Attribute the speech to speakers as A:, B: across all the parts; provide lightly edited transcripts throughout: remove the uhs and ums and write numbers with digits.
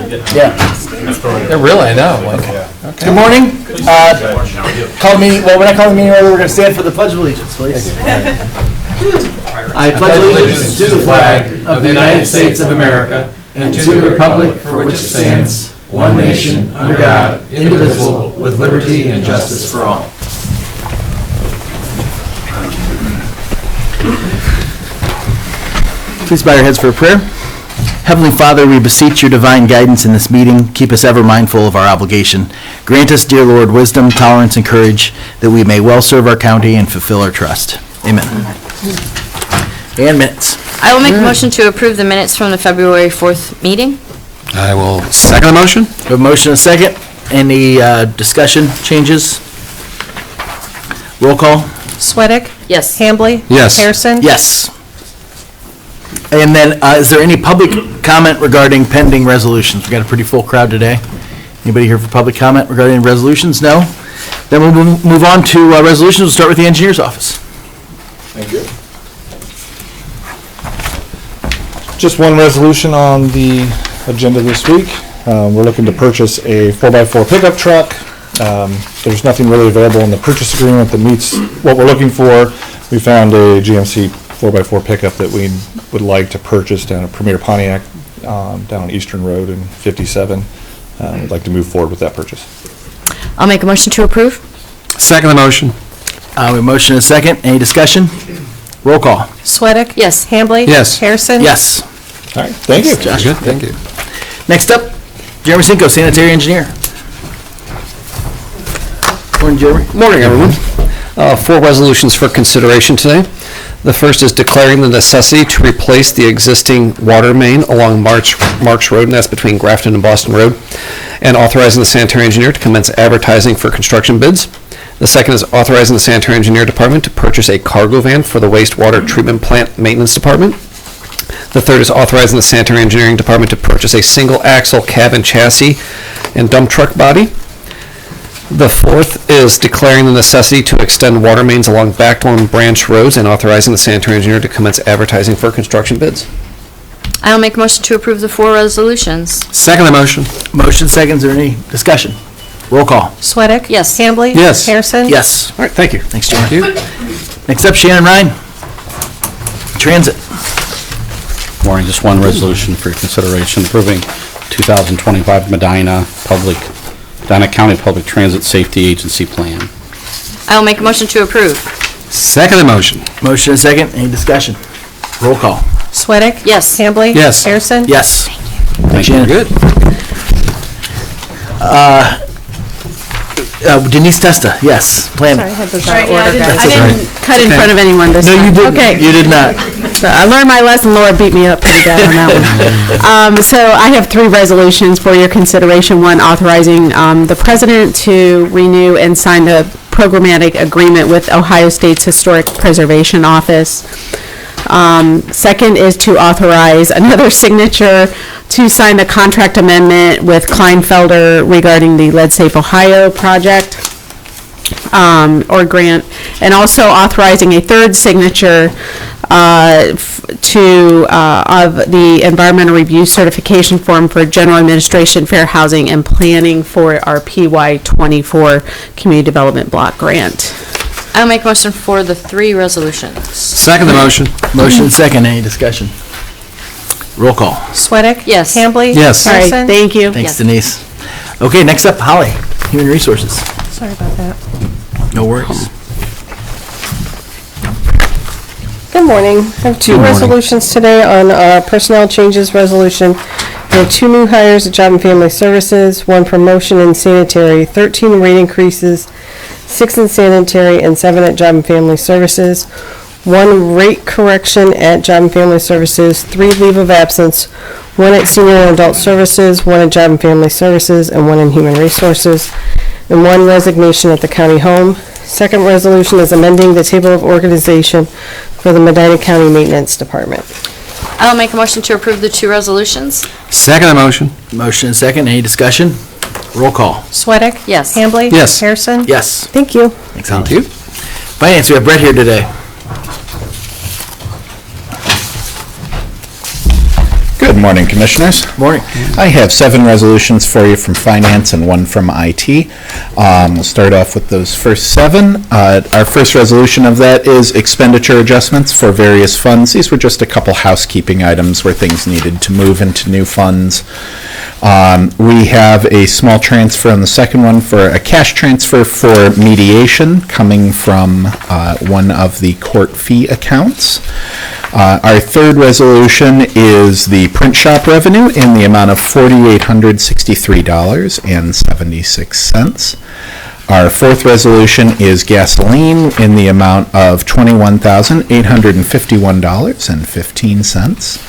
A: Yeah.
B: Really, I know.
A: Okay. Good morning. Call the meeting. Well, when I call the meeting order, we're going to stand for the Pledge of Allegiance, please. I pledge allegiance to the flag of the United States of America and to the republic for which it stands, one nation, under God, indivisible, with liberty and justice for all. Please bow your heads for a prayer. Heavenly Father, we beseech your divine guidance in this meeting. Keep us ever mindful of our obligation. Grant us, dear Lord, wisdom, tolerance, and courage, that we may well serve our county and fulfill our trust. Amen. And minutes.
C: I will make a motion to approve the minutes from the February 4th meeting.
B: I will second the motion.
A: We have a motion and a second. Any discussion, changes? Roll call.
D: Sweattick?
C: Yes.
D: Hambley?
B: Yes.
D: Harrison?
A: Yes. And then, is there any public comment regarding pending resolutions? We've got a pretty full crowd today. Anybody here for public comment regarding resolutions? No? Then we'll move on to resolutions. We'll start with the engineer's office.
E: Thank you. Just one resolution on the agenda this week. We're looking to purchase a 4x4 pickup truck. There's nothing really available in the purchase agreement that meets what we're looking for. We found a GMC 4x4 pickup that we would like to purchase down at Premier Pontiac, down on Eastern Road in 57. We'd like to move forward with that purchase.
C: I'll make a motion to approve.
B: Second the motion.
A: We have a motion and a second. Any discussion? Roll call.
D: Sweattick?
C: Yes.
D: Hambley?
B: Yes.
D: Harrison?
A: Yes.
E: All right, thank you.
A: Josh.
B: Good, thank you.
A: Next up, Jeremy Cinco, sanitary engineer. Morning, Jeremy.
F: Morning, everyone. 4 resolutions for consideration today. The first is declaring the necessity to replace the existing water main along March Road, and that's between Grafton and Boston Road, and authorizing the sanitary engineer to commence advertising for construction bids. The second is authorizing the sanitary engineer department to purchase a cargo van for the wastewater treatment plant maintenance department. The third is authorizing the sanitary engineering department to purchase a single axle cab and chassis and dump truck body. The fourth is declaring the necessity to extend water mains along Backbone Branch roads and authorizing the sanitary engineer to commence advertising for construction bids.
C: I'll make a motion to approve the 4 resolutions.
B: Second the motion.
A: Motion seconds, or any discussion? Roll call.
D: Sweattick?
C: Yes.
D: Hambley?
B: Yes.
D: Harrison?
A: Yes.
F: All right, thank you.
A: Thanks, Jeremy. Next up, Shannon Ryan. Transit.
G: Morning, just one resolution for your consideration, approving 2025 Medina County Public Transit Safety Agency Plan.
C: I'll make a motion to approve.
B: Second the motion.
A: Motion and second. Any discussion? Roll call.
D: Sweattick?
C: Yes.
D: Hambley?
B: Yes.
D: Harrison?
A: Yes.
G: Thank you.
A: Shannon.
B: Good.
A: Denise Testa, yes. Plan.
D: Sorry, I had those
H: Right,
D: out of
H: yeah, I
D: order,
H: didn't,
D: guys.
H: I didn't cut in front of anyone this
A: No,
H: time.
A: you didn't.
H: Okay.
A: You did not.
H: I learned my lesson. Laura beat me up pretty bad on that one. So I have 3 resolutions for your consideration. One, authorizing the president to renew and sign the programmatic agreement with Ohio State's Historic Preservation Office. Second is to authorize another signature to sign the contract amendment with Kleinfelder regarding the Lead Safe Ohio project or grant, and also authorizing a third signature of the environmental review certification form for general administration, fair housing, and planning for our PY24 community development block grant.
C: I'll make a motion for the 3 resolutions.
B: Second the motion.
A: Motion and second. Any discussion? Roll call.
D: Sweattick?
C: Yes.
D: Hambley?
B: Yes.
H: All right,
D: Harrison?
H: thank you.
A: Thanks,
C: Yes.
A: Denise. Okay, next up, Holly, Human Resources.
D: Sorry about that.
A: No worries.
I: Good morning. I have 2 resolutions today on our personnel changes resolution. We have 2 new hires at Job and Family Services, 1 promotion in sanitary, 13 rate increases, 6 in sanitary, and 7 at Job and Family Services. 1 rate correction at Job and Family Services, 3 leave of absence, 1 at Senior and Adult Services, 1 at Job and Family Services, and 1 in Human Resources, and 1 resignation at the county home. Second resolution is amending the table of organization for the Medina County Maintenance Department.
C: I'll make a motion to approve the 2 resolutions.
B: Second the motion.
A: Motion and second. Any discussion? Roll call.
D: Sweattick?
C: Yes.
D: Hambley?
B: Yes.
D: Harrison?
A: Yes.
I: Thank you.
A: Thanks, Holly. Thank you. Finance, we have Brett here today.
F: Good
J: morning, Commissioners.
A: Morning.
J: I have 7 resolutions for you from Finance and 1 from IT. We'll start off with those first 7. Our first resolution of that is expenditure adjustments for various funds. These were just a couple housekeeping items where things needed to move into new funds. We have a small transfer on the second one for a cash transfer for mediation coming from one of the court fee accounts. Our third resolution is the print shop revenue in the amount of $4,863.76. Our fourth resolution is gasoline in the amount of $21,851.15.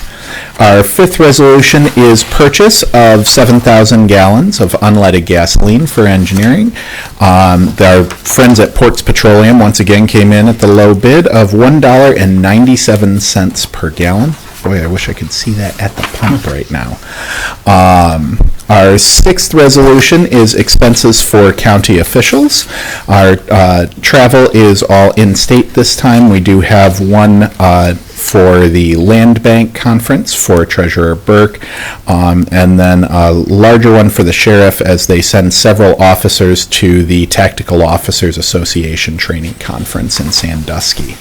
J: Our fifth resolution is purchase of 7,000 gallons of unleaded gasoline for engineering. Our friends at Ports Petroleum once again came in at the low bid of $1.97 per gallon. Boy, I wish I could see that at the pump right now. Our sixth resolution is expenses for county officials. Our travel is all in-state this time. We do have one for the Land Bank Conference for Treasurer Burke, and then a larger one for the sheriff as they send several officers to the Tactical Officers Association Training Conference in Sandusky.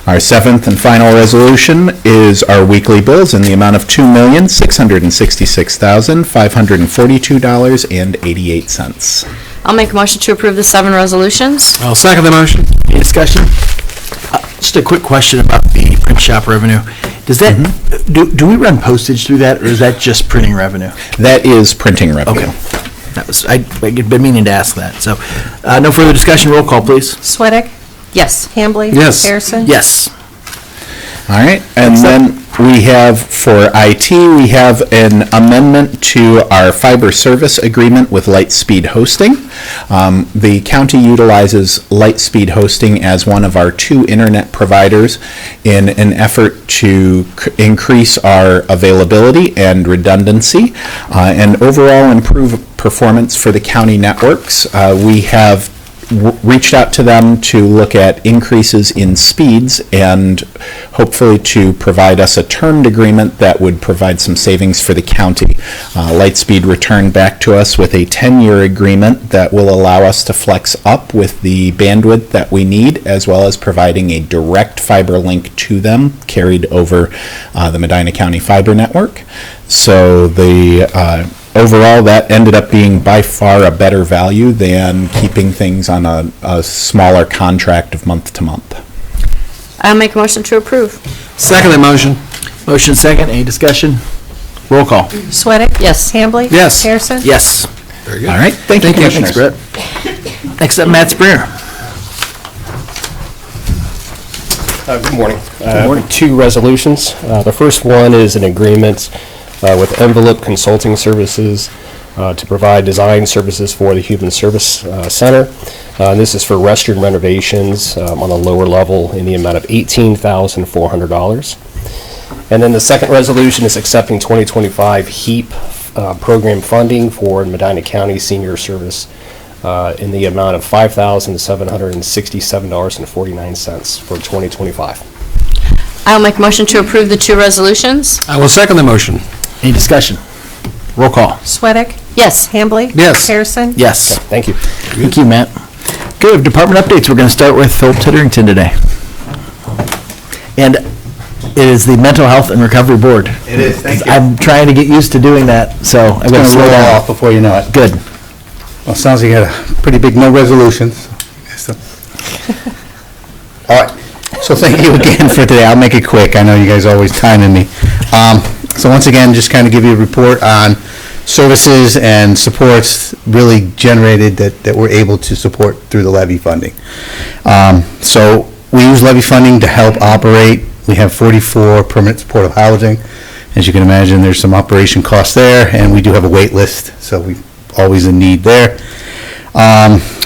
J: Our seventh and final resolution is our weekly bills in the amount of $2,666,542.88.
C: I'll make a motion to approve the 7 resolutions.
B: I'll second the motion.
A: Any discussion? Just a quick question about the print shop revenue. Does that, do we run postage through that, or is that just printing revenue?
J: That is printing revenue.
A: Okay. That was, I'd been meaning to ask that. So, no further discussion. Roll call, please.
D: Sweattick?
C: Yes.
D: Hambley?
B: Yes.
D: Harrison?
A: Yes.
J: All right, and then we have, for IT, we have an amendment to our fiber service agreement with Lightspeed Hosting. The county utilizes Lightspeed Hosting as one of our 2 internet providers in an effort to increase our availability and redundancy and overall improve performance for the county networks. We have reached out to them to look at increases in speeds and hopefully to provide us a termed agreement that would provide some savings for the county. Lightspeed returned back to us with a 10-year agreement that will allow us to flex up with the bandwidth that we need, as well as providing a direct fiber link to them carried over the Medina County fiber network. So the overall, that ended up being by far a better value than keeping things on a smaller contract of month to month.
C: I'll make a motion to approve.
B: Second the motion.
A: Motion second. Any discussion? Roll call.
D: Sweattick?
C: Yes.
D: Hambley?
B: Yes.
D: Harrison?
A: Yes.
B: Very good.
J: All right, thank you, Commissioners.
A: Thanks, Brett. Next up, Matt Springer.
K: Good morning.
A: Good morning.
K: 2 resolutions. The first one is an agreement with Envelope Consulting Services to provide design services for the Human Service Center. This is for restroom renovations on a lower level in the amount of $18,400. And then the second resolution is accepting 2025 HEAP program funding for Medina County Senior Service in the amount of $5,767.49 for 2025.
C: I'll make a motion to approve the 2 resolutions.
B: I will second the motion.
A: Any discussion? Roll call.
D: Sweattick?
C: Yes.
D: Hambley?
B: Yes.
D: Harrison?
A: Yes.
K: Thank you.
A: Thank you, Matt. Good. Department updates. We're going to start with Philip Titterington today. And it is the Mental Health and Recovery Board.
L: It is, thank you.
A: I'm trying to get used to doing that, so I've got to slow down.
L: off before you know it.
A: Good.
L: Well, sounds like you had a pretty big no resolutions. So- All right, so thank you again for today. I'll make it quick. I know you guys are always timing me. So once again, just kind of give you a report on services and supports really generated that we're able to support through the levy funding. So we use levy funding to help operate. We have 44 permanent supportive housing. As you can imagine, there's some operation costs there, and we do have a wait list, so we always in need there.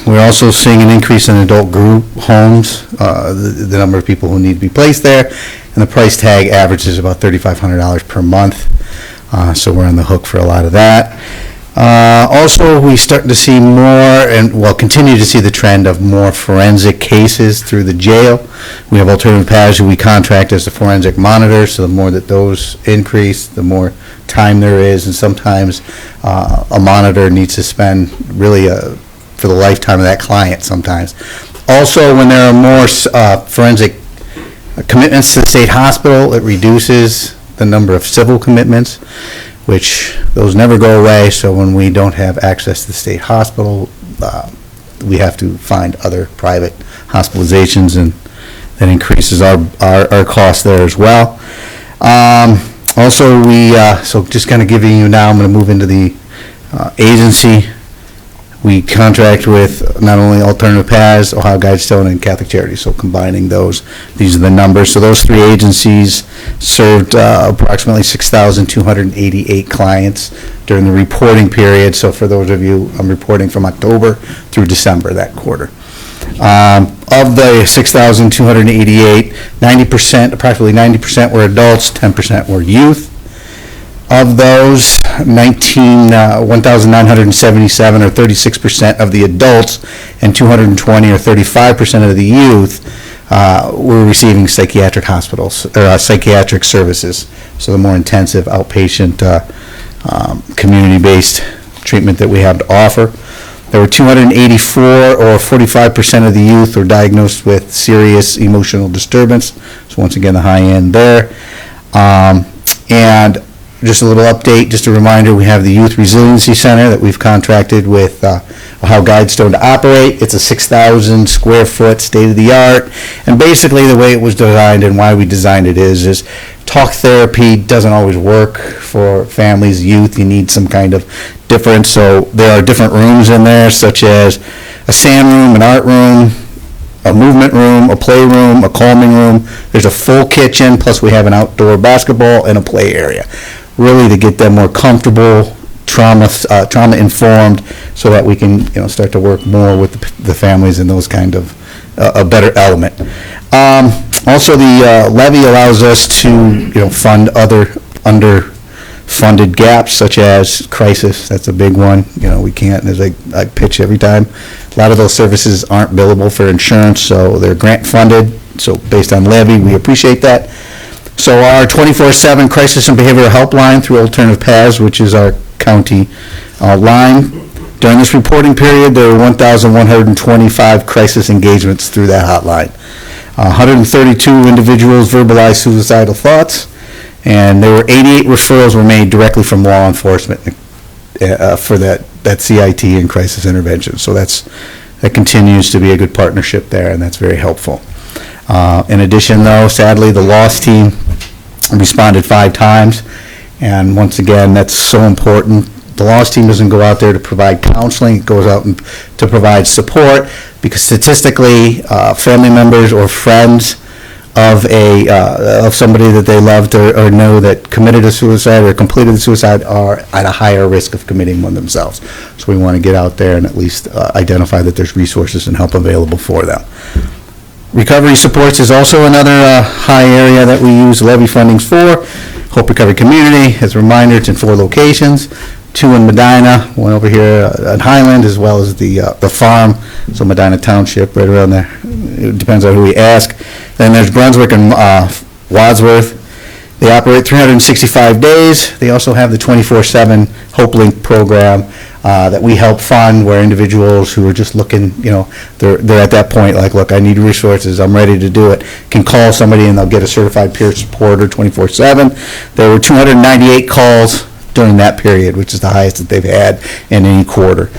L: We're also seeing an increase in adult group homes, the number of people who need to be placed there, and the price tag averages about $3,500 per month. So we're on the hook for a lot of that. Also, we start to see more, and well, continue to see the trend of more forensic cases through the jail. We have alternative paths who we contract as the forensic monitor, so the more that those increase, the more time there is, and sometimes a monitor needs to spend really for the lifetime of that client sometimes. Also, when there are more forensic commitments to the state hospital, it reduces the number of civil commitments, which those never go away. So when we don't have access to the state hospital, we have to find other private hospitalizations, and that increases our cost there as well. Also, so just kind of giving you now, I'm going to move into the agency. We contract with not only Alternative Paths, Ohio Guidestone, and Catholic Charities, so combining those, these are the numbers. So those three agencies served approximately 6,288 clients during the reporting period. So for those of you, I'm reporting from October through December, that quarter. Of the 6,288, 90%, approximately 90% were adults, 10% were youth. Of those, 1,977 or 36% of the adults and 220 or 35% of the youth were receiving psychiatric hospitals or psychiatric services. So the more intensive outpatient community-based treatment that we have to offer. There were 284 or 45% of the youth were diagnosed with serious emotional disturbance. So once again, the high end there. And just a little update, just a reminder, we have the Youth Resiliency Center that we've contracted with Ohio Guidestone to operate. It's a 6,000 square foot state-of-the-art, and basically the way it was designed and why we designed it is talk therapy doesn't always work for families, youth. You need some kind of difference, so there are different rooms in there, such as a sand room, an art room, a movement room, a play room, a calming room. There's a full kitchen, plus we have an outdoor basketball and a play area, really to get them more comfortable, trauma informed, so that we can start to work more with the families in those kind of a better element. Also, the levy allows us to fund other underfunded gaps, such as crisis. That's a big one. We can't, as I pitch every time, a lot of those services aren't billable for insurance, so they're grant funded. So based on levy, we appreciate that. So our 24/7 crisis and behavioral helpline through Alternative Paths, which is our county line. During this reporting period, there were 1,125 crisis engagements through that hotline. 132 individuals verbalized suicidal thoughts, and there were 88 referrals were made directly from law enforcement for that CIT and crisis intervention. So that continues to be a good partnership there, and that's very helpful. In addition, though, sadly, the loss team responded 5 times, and once again, that's so important. The loss team doesn't go out there to provide counseling, it goes out to provide support, because statistically, family members or friends of somebody that they loved or know that committed a suicide or completed a suicide are at a higher risk of committing one themselves. So we want to get out there and at least identify that there's resources and help available for them. Recovery supports is also another high area that we use levy fundings for. Hope Recovery Community, as a reminder, it's in 4 locations, 2 in Medina, 1 over here at Highland, as well as the farm, so Medina Township, right around there. It depends on who we ask. Then there's Brunswick and Wadsworth. They operate 365 days. They also have the 24/7 Hope Link program that we help fund, where individuals who are just looking, they're at that point, like, look, I need resources, I'm ready to do it, can call somebody and they'll get a certified peer supporter 24/7. There were 298 calls during that period, which is the highest that they've had in any quarter.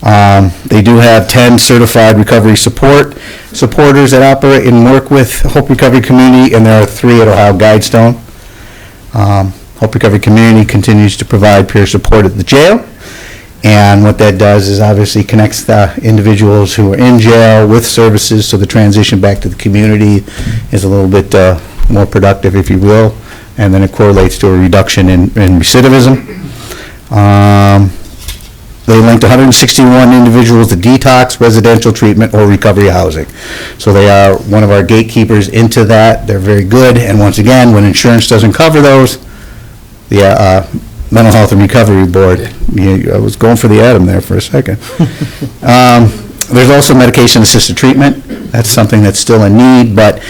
L: They do have 10 certified recovery supporters that operate and work with Hope Recovery Community, and there are 3 at Ohio Guidestone. Hope Recovery Community continues to provide peer support at the jail, and what that does is obviously connects the individuals who are in jail with services, so the transition back to the community is a little bit more productive, if you will, and then it correlates to a reduction in recidivism. They linked 161 individuals to detox, residential treatment, or recovery housing. So they are one of our gatekeepers into that. They're very good, and once again, when insurance doesn't cover those, the Mental Health and Recovery Board, I was going for the atom there for a second. There's also medication-assisted treatment. That's something that's still in need, but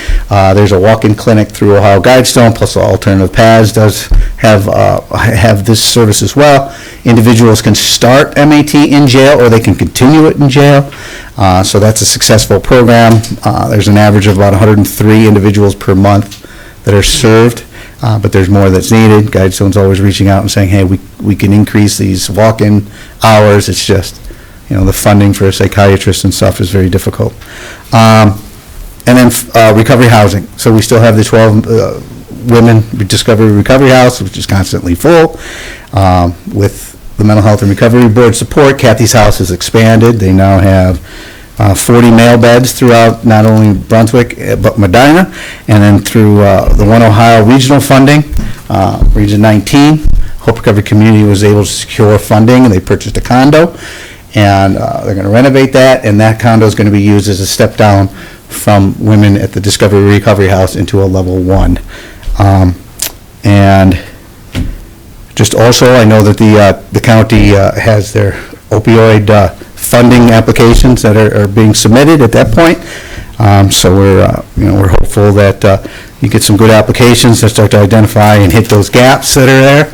L: there's a walk-in clinic through Ohio Guidestone, plus Alternative Paths does have this service as well. Individuals can start MAT in jail, or they can continue it in jail. So that's a successful program. There's an average of about 103 individuals per month that are served, but there's more that's needed. Guidestone's always reaching out and saying, hey, we can increase these walk-in hours. It's just, the funding for a psychiatrist and stuff is very difficult. And then recovery housing. So we still have the 12 Women Discovery Recovery House, which is constantly full. With the Mental Health and Recovery Board support, Kathy's House has expanded. They now have 40 male beds throughout not only Brunswick, but Medina, and then through the One Ohio regional funding, Region 19, Hope Recovery Community was able to secure funding, and they purchased a condo, and they're going to renovate that, and that condo is going to be used as a step down from women at the Discovery Recovery House into a level 1. And just also, I know that the county has their opioid funding applications that are being submitted at that point. So we're hopeful that you get some good applications that start to identify and hit those gaps that are there.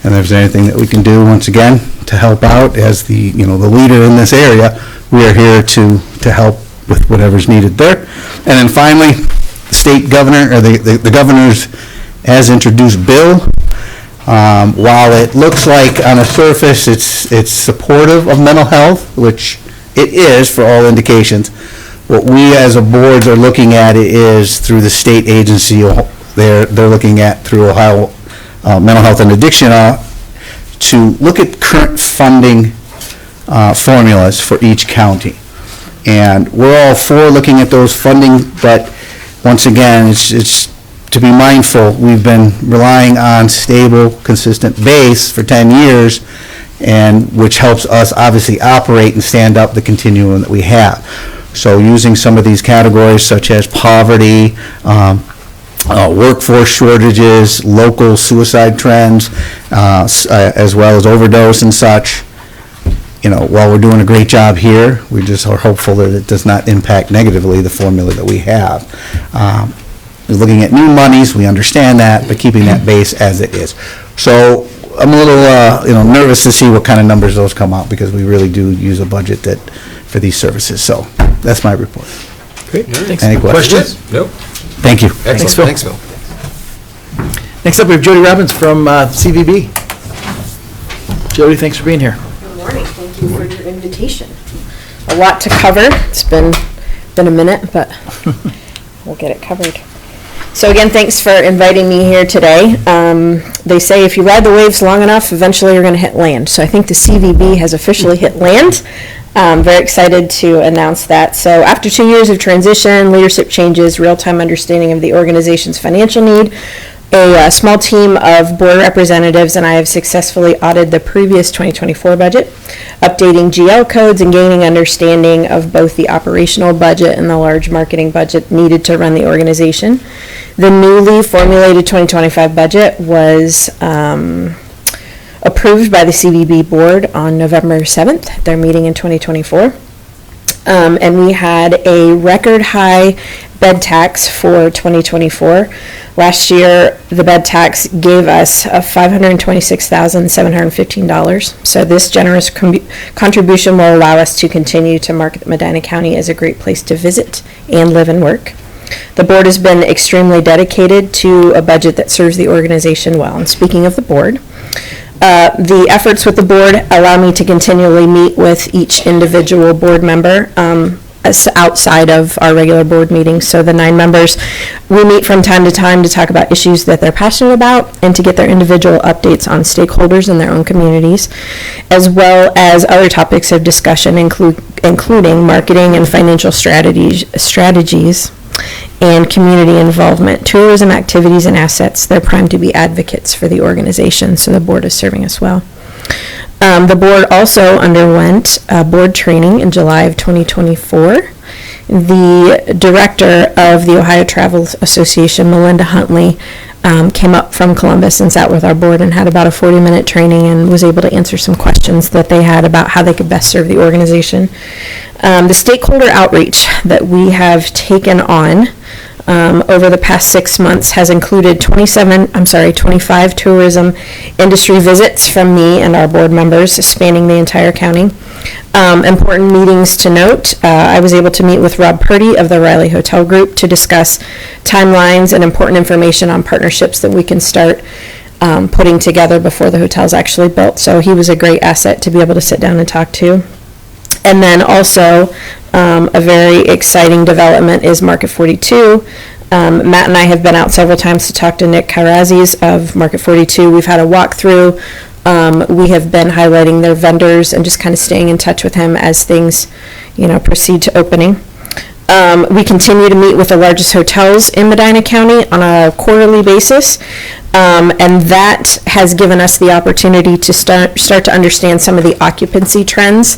L: And if there's anything that we can do, once again, to help out as the leader in this area, we are here to help with whatever's needed there. And then finally, the state governor, or the governor's as introduced bill. While it looks like on the surface it's supportive of mental health, which it is for all indications, what we as a board are looking at is through the state agency. They're looking at through Ohio Mental Health and Addiction to look at current funding formulas for each county. And we're all for looking at those funding, but once again, it's to be mindful. We've been relying on stable, consistent base for 10 years, and which helps us obviously operate and stand up the continuum that we have. So using some of these categories such as poverty, workforce shortages, local suicide trends, as well as overdose and such, while we're doing a great job here, we just are hopeful that it does not impact negatively the formula that we have. We're looking at new monies, we understand that, but keeping that base as it is. So I'm a little nervous to see what kind of numbers those come out, because we really do use a budget for these services. So that's my report.
A: Great, thanks.
L: Any questions?
B: Nope.
L: Thank you.
A: Thanks, Phil.
B: Thanks, Phil.
A: Next up, we have Jody Robbins from CVB. Jody, thanks for being here.
C: Good morning. Thank you for your invitation. A lot to cover. It's been a minute, but we'll get it covered. So again, thanks for inviting me here today. They say if you ride the waves long enough, eventually you're going to hit land. So I think the CVB has officially hit land. Very excited to announce that. So after 2 years of transition, leadership changes, real-time understanding of the organization's financial need, a small team of board representatives and I have successfully audited the previous 2024 budget, updating GL codes and gaining understanding of both the operational budget and the large marketing budget needed to run the organization. The newly formulated 2025 budget was approved by the CVB board on November 7th at their meeting in 2024. And we had a record high bed tax for 2024. Last year, the bed tax gave us $526,715. So this generous contribution will allow us to continue to market Medina County as a great place to visit and live and work. The board has been extremely dedicated to a budget that serves the organization well. And speaking of the board, the efforts with the board allow me to continually meet with each individual board member outside of our regular board meetings. So the 9 members, we meet from time to time to talk about issues that they're passionate about and to get their individual updates on stakeholders in their own communities, as well as other topics of discussion, including marketing and financial strategies and community involvement, tourism activities and assets. They're primed to be advocates for the organization, so the board is serving us well. The board also underwent board training in July of 2024. The director of the Ohio Travel Association, Melinda Huntley, came up from Columbus and sat with our board and had about a 40-minute training and was able to answer some questions that they had about how they could best serve the organization. The stakeholder outreach that we have taken on over the past 6 months has included 25 tourism industry visits from me and our board members spanning the entire county. Important meetings to note, I was able to meet with Rob Purdy of the Riley Hotel Group to discuss timelines and important information on partnerships that we can start putting together before the hotel's actually built. So he was a great asset to be able to sit down and talk to. And then also, a very exciting development is Market 42. Matt and I have been out several times to talk to Nick Kairazis of Market 42. We've had a walkthrough. We have been highlighting their vendors and just kind of staying in touch with him as things, proceed to opening. We continue to meet with the largest hotels in Medina County on a quarterly basis, and that has given us the opportunity to start to understand some of the occupancy trends.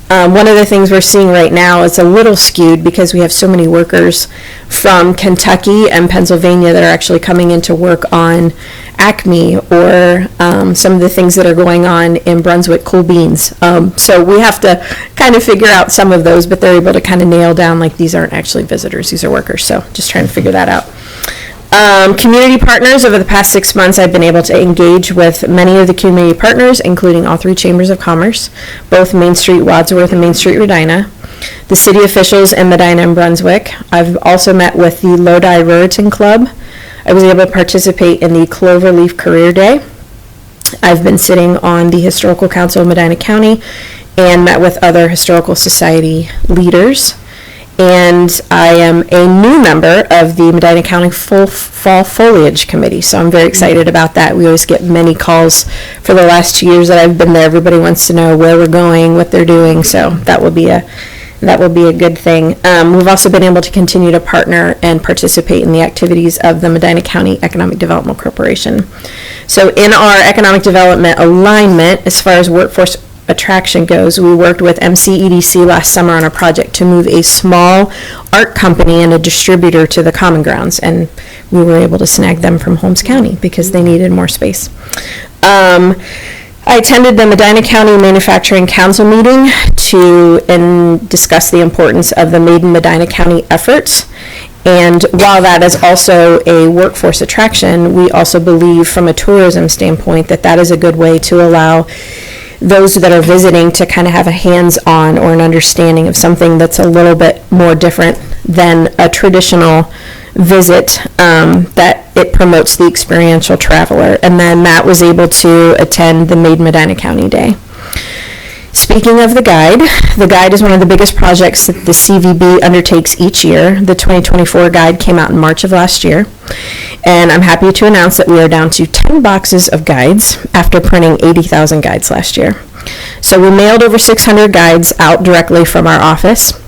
C: One of the things we're seeing right now is a little skewed because we have so many workers from Kentucky and Pennsylvania that are actually coming into work on Acme or some of the things that are going on in Brunswick, Cool Beans. So we have to kind of figure out some of those, but they're able to kind of nail down like these aren't actually visitors, these are workers. So just trying to figure that out. Community partners, over the past 6 months, I've been able to engage with many of the community partners, including all 3 chambers of commerce, both Main Street Wadsworth and Main Street Medina, the city officials in Medina and Brunswick. I've also met with the Lodi Ruritan Club. I was able to participate in the Cloverleaf Career Day. I've been sitting on the Historical Council of Medina County and met with other Historical Society leaders. And I am a new member of the Medina County Fall Foliage Committee, so I'm very excited about that. We always get many calls for the last 2 years that I've been there. Everybody wants to know where we're going, what they're doing, so that will be a good thing. We've also been able to continue to partner and participate in the activities of the Medina County Economic Development Corporation. So in our economic development alignment, as far as workforce attraction goes, we worked with MCEDC last summer on a project to move a small art company and a distributor to the Common Grounds, and we were able to snag them from Holmes County because they needed more space. I attended the Medina County Manufacturing Council meeting to discuss the importance of the Made in Medina County efforts. And while that is also a workforce attraction, we also believe from a tourism standpoint that is a good way to allow those that are visiting to kind of have a hands-on or an understanding of something that's a little bit more different than a traditional visit, that it promotes the experiential traveler. And then Matt was able to attend the Made in Medina County Day. Speaking of the guide is one of the biggest projects that the CVB undertakes each year. The 2024 guide came out in March of last year, and I'm happy to announce that we are down to 10 boxes of guides after printing 80,000 guides last year. So we mailed over 600 guides out directly from our office.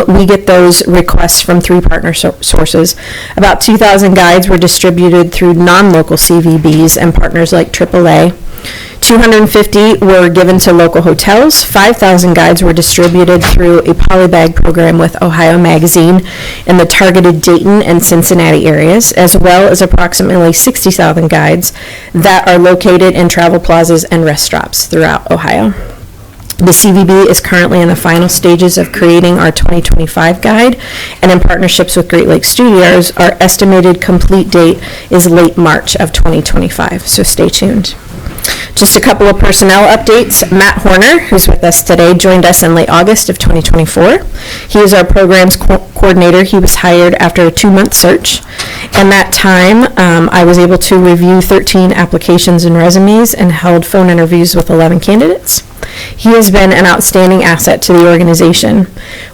C: We get those requests from 3 partner sources. About 2,000 guides were distributed through non-local CVBs and partners like AAA. 250 were given to local hotels. 5,000 guides were distributed through a polybag program with Ohio Magazine in the targeted Dayton and Cincinnati areas, as well as approximately 60,000 guides that are located in travel plazas and rest stops throughout Ohio. The CVB is currently in the final stages of creating our 2025 guide, and in partnerships with Great Lakes Studios, our estimated complete date is late March of 2025, so stay tuned. Just a couple of personnel updates. Matt Horner, who's with us today, joined us in late August of 2024. He is our programs coordinator. He was hired after a 2-month search. In that time, I was able to review 13 applications and resumes and held phone interviews with 11 candidates. He has been an outstanding asset to the organization.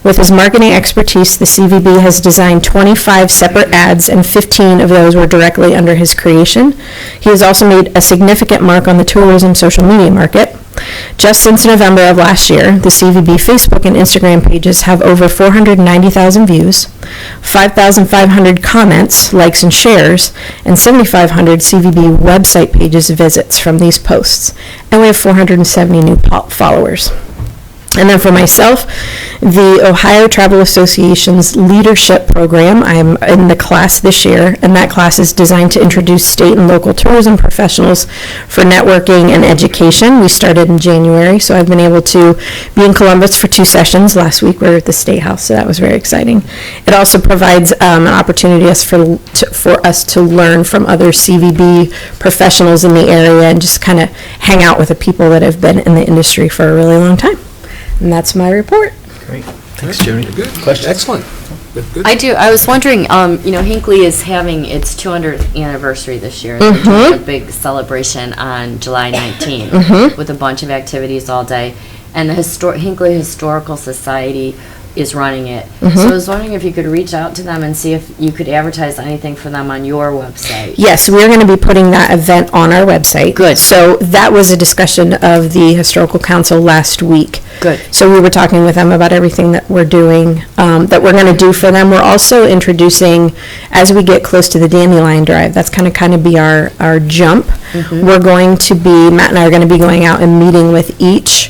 C: With his marketing expertise, the CVB has designed 25 separate ads, and 15 of those were directly under his creation. He has also made a significant mark on the tourism social media market. Just since November of last year, the CVB Facebook and Instagram pages have over 490,000 views, 5,500 comments, likes, and shares, and 7,500 CVB website pages visits from these posts. And we have 470 new followers. And then for myself, the Ohio Travel Association's leadership program, I'm in the class this year, and that class is designed to introduce state and local tourism professionals for networking and education. We started in January, so I've been able to be in Columbus for 2 sessions. Last week we were at the State House, so that was very exciting. It also provides an opportunity for us to learn from other CVB professionals in the area and just kind of hang out with the people that have been in the industry for a really long time. And that's my report.
A: Great. Thanks, Jody. Good. Questions?
B: Excellent. Good.
M: I do. I was wondering, Hinckley is having its 200th anniversary this year. They're doing a big celebration on July 19th with a bunch of activities all day. And the Hinckley Historical Society is running it. So I was wondering if you could reach out to them and see if you could advertise anything for them on your website.
C: Yes, we're going to be putting that event on our website.
M: Good.
C: So that was a discussion of the Historical Council last week.
M: Good.
C: So we were talking with them about everything that we're doing, that we're going to do for them. We're also introducing, as we get close to the Dandelion Drive, that's kind of be our jump. We're going to be, Matt and I are going to be going out and meeting with each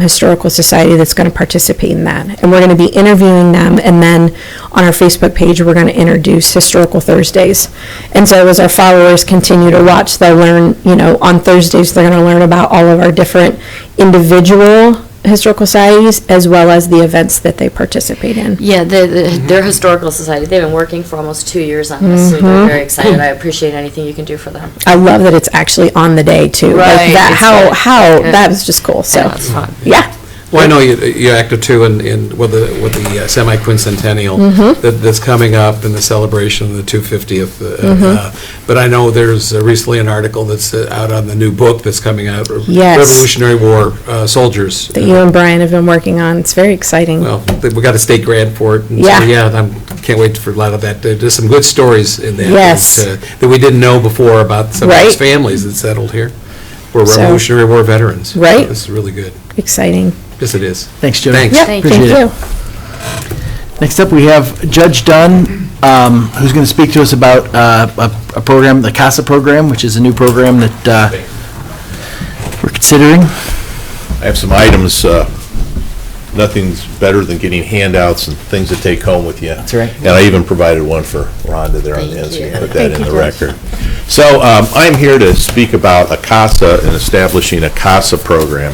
C: historical society that's going to participate in that. And we're going to be interviewing them, and then on our Facebook page, we're going to introduce Historical Thursdays. And so as our followers continue to watch, they'll learn, on Thursdays, they're going to learn about all of our different individual historical societies as well as the events that they participate in.
M: Yeah, their historical society, they've been working for almost 2 years on this, so they're very excited. I appreciate anything you can do for them.
C: I love that it's actually on the day too.
M: Right.
C: Like that, how
M: good.
C: that was just cool. So
M: Yeah, that's fun.
C: Yeah.
B: Well, I know you're active too in with the semi-quincentennial that's coming up and the celebration of the 250th. But I know there's recently an article that's out on the new book that's coming out,
C: Yes.
B: Revolutionary War Soldiers.
C: That you and Brian have been working on. It's very exciting.
B: Well, we got a state grant for it. And
C: Yeah.
B: So, I can't wait for a lot of that. There's some good stories in there.
C: Yes.
B: That we didn't know before about some of
C: Right.
B: these families that settled here. We're
C: So-
B: Revolutionary War veterans.
C: Right.
B: This is really good.
C: Exciting.
B: Yes, it is.
A: Thanks, Jody.
B: Thanks.
C: Yep.
A: Appreciate
C: Thank
A: it.
C: you.
A: Next up, we have Judge Dunn, who's going to speak to us about a program, the CASA program, which is a new program that we're considering.
N: I have some items, nothing's better than getting handouts and things to take home with you.
A: That's right.
N: And I even provided one for Rhonda there on the end, so you can put that
C: Thank
N: in
C: you,
N: the
C: Judge.
N: record. So I'm here to speak about a CASA and establishing a CASA program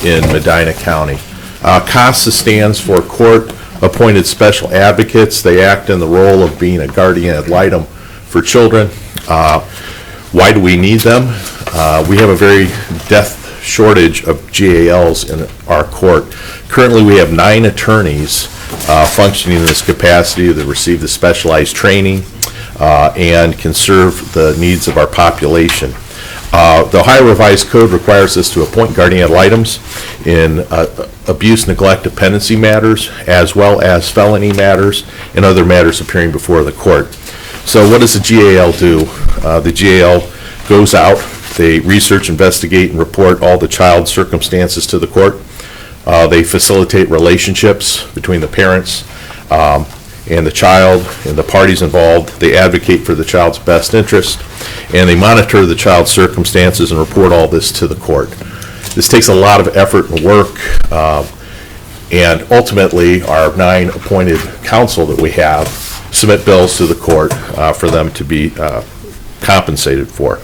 N: in Medina County. CASA stands for Court Appointed Special Advocates. They act in the role of being a guardian ad litem for children. Why do we need them? We have a very death shortage of GALs in our court. Currently, we have 9 attorneys functioning in this capacity that receive the specialized training and can serve the needs of our population. The Ohio Revised Code requires us to appoint guardian ad litems in abuse, neglect, dependency matters, as well as felony matters and other matters appearing before the court. So what does the GAL do? The GAL goes out, they research, investigate, and report all the child's circumstances to the court. They facilitate relationships between the parents and the child and the parties involved. They advocate for the child's best interest, and they monitor the child's circumstances and report all this to the court. This takes a lot of effort and work, and ultimately, our 9 appointed counsel that we have submit bills to the court for them to be compensated for.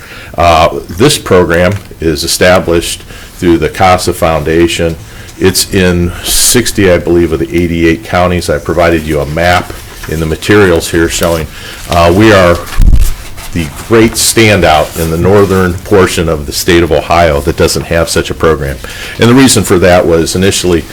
N: This program is established through the CASA Foundation. It's in 60, I believe, of the 88 counties. I provided you a map in the materials here showing we are the great standout in the northern portion of the state of Ohio that doesn't have such a program. And the reason for that was initially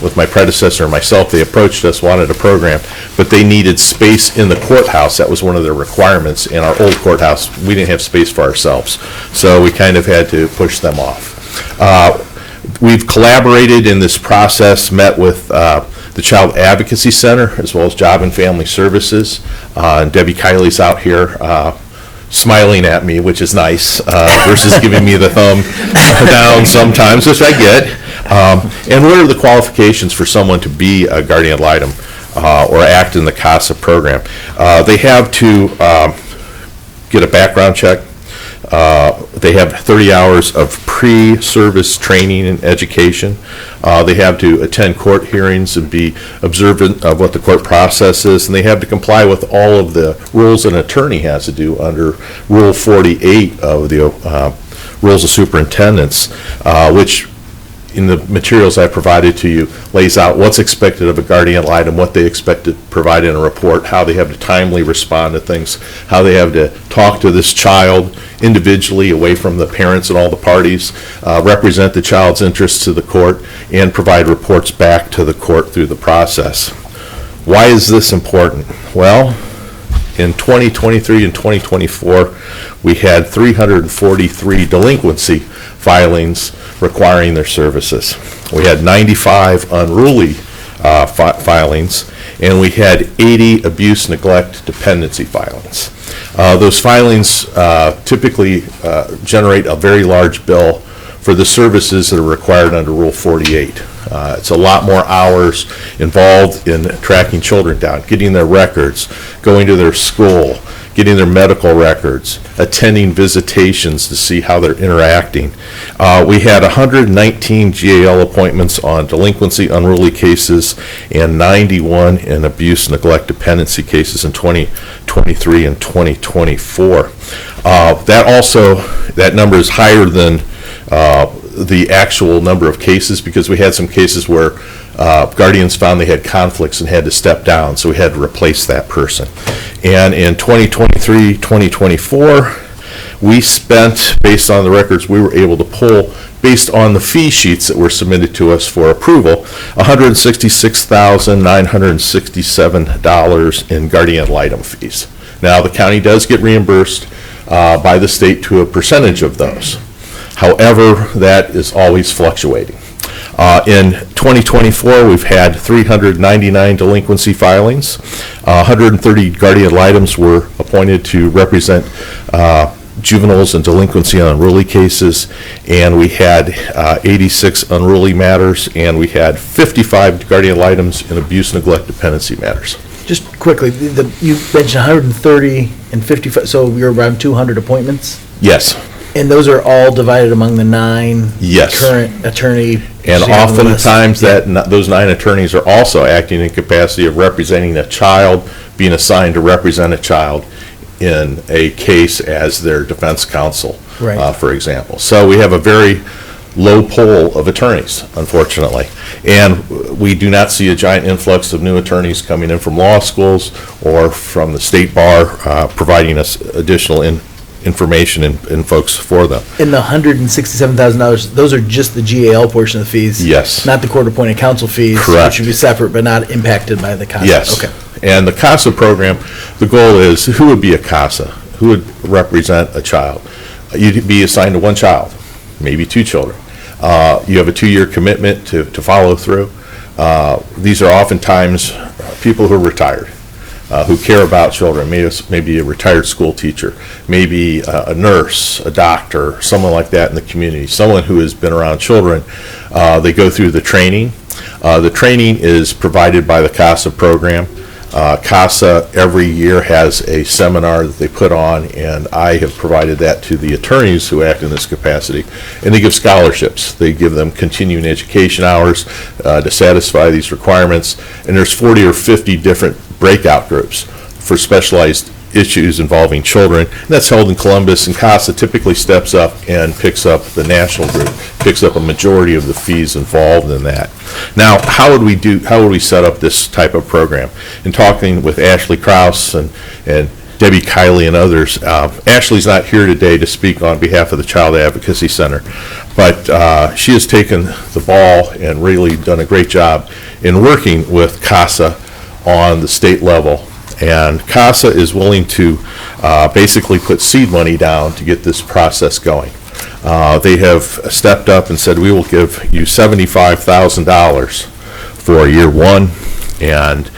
N: with my predecessor and myself, they approached us, wanted a program, but they needed space in the courthouse. That was one of their requirements. In our old courthouse, we didn't have space for ourselves. So we kind of had to push them off. We've collaborated in this process, met with the Child Advocacy Center as well as Job and Family Services. And Debbie Kiley's out here smiling at me, which is nice, versus giving me the thumb down sometimes, which I get. And what are the qualifications for someone to be a guardian ad litem or act in the CASA program? They have to get a background check. They have 30 hours of pre-service training and education. They have to attend court hearings and be observant of what the court process is, and they have to comply with all of the rules an attorney has to do under Rule 48 of the Rules of Superintendents, which in the materials I provided to you lays out what's expected of a guardian ad litem, what they expect to provide in a report, how they have to timely respond to things, how they have to talk to this child individually away from the parents and all the parties, represent the child's interests to the court, and provide reports back to the court through the process. Why is this important? Well, in 2023 and 2024, we had 343 delinquency filings requiring their services. We had 95 unruly filings, and we had 80 abuse, neglect, dependency filings. Those filings typically generate a very large bill for the services that are required under Rule 48. It's a lot more hours involved in tracking children down, getting their records, going to their school, getting their medical records, attending visitations to see how they're interacting. We had 119 GAL appointments on delinquency, unruly cases, and 91 in abuse, neglect, dependency cases in 2023 and 2024. That number is higher than the actual number of cases, because we had some cases where guardians found they had conflicts and had to step down, so we had to replace that person. And in 2023, 2024, we spent, based on the records we were able to pull, based on the fee sheets that were submitted to us for approval, $166,967 in guardian ad litem fees. Now, the county does get reimbursed by the state to a percentage of those. However, that is always fluctuating. In 2024, we've had 399 delinquency filings. 130 guardian ad litems were appointed to represent juveniles in delinquency and unruly cases, and we had 86 unruly matters, and we had 55 guardian ad litems in abuse, neglect, dependency matters.
A: Just quickly, you mentioned 130 and 55, so you're around 200 appointments?
N: Yes.
A: And those are all divided among the 9
N: Yes.
A: current attorney?
N: And oftentimes those 9 attorneys are also acting in capacity of representing a child, being assigned to represent a child in a case as their defense counsel,
A: Right.
N: For example. So we have a very low pool of attorneys, unfortunately. And we do not see a giant influx of new attorneys coming in from law schools or from the state bar providing us additional information and folks for them.
A: And the $167,000, those are just the GAL portion of the fees?
N: Yes.
A: Not the court-appointed counsel fees?
N: Correct.
A: Which would be separate but not impacted by the CASA?
N: Yes.
A: Okay.
N: And the CASA program, the goal is, who would be a CASA? Who would represent a child? You'd be assigned to one child, maybe 2 children. You have a 2-year commitment to follow through. These are oftentimes people who are retired, who care about children, maybe a retired school teacher, maybe a nurse, a doctor, someone like that in the community, someone who has been around children. They go through the training. The training is provided by the CASA program. CASA every year has a seminar that they put on, and I have provided that to the attorneys who act in this capacity, and they give scholarships. They give them continuing education hours to satisfy these requirements, and there's 40 or 50 different breakout groups for specialized issues involving children. And that's held in Columbus, and CASA typically steps up and picks up the national group, picks up a majority of the fees involved in that. Now, how would we set up this type of program? In talking with Ashley Krause and Debbie Kiley and others, Ashley's not here today to speak on behalf of the Child Advocacy Center, but she has taken the ball and really done a great job in working with CASA on the state level. And CASA is willing to basically put seed money down to get this process going. They have stepped up and said, we will give you $75,000 for year 1, and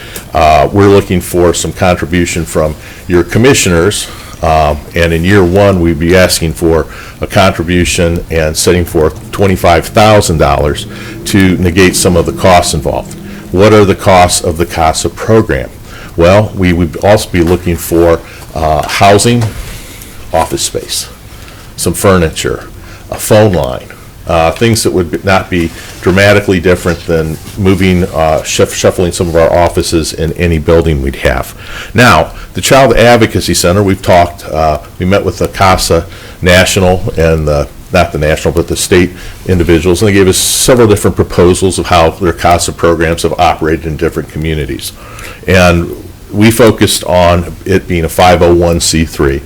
N: we're looking for some contribution from your commissioners And in year one, we'd be asking for a contribution and setting forth $25,000 to negate some of the costs involved. What are the costs of the CASA program? Well, we would also be looking for housing, office space, some furniture, a phone line, things that would not be dramatically different than moving, shuffling some of our offices in any building we'd have. Now, the Child Advocacy Center, we've talked, we met with the CASA National and not the national, but the state individuals, and they gave us several different proposals of how their CASA programs have operated in different communities. And we focused on it being a 501c3.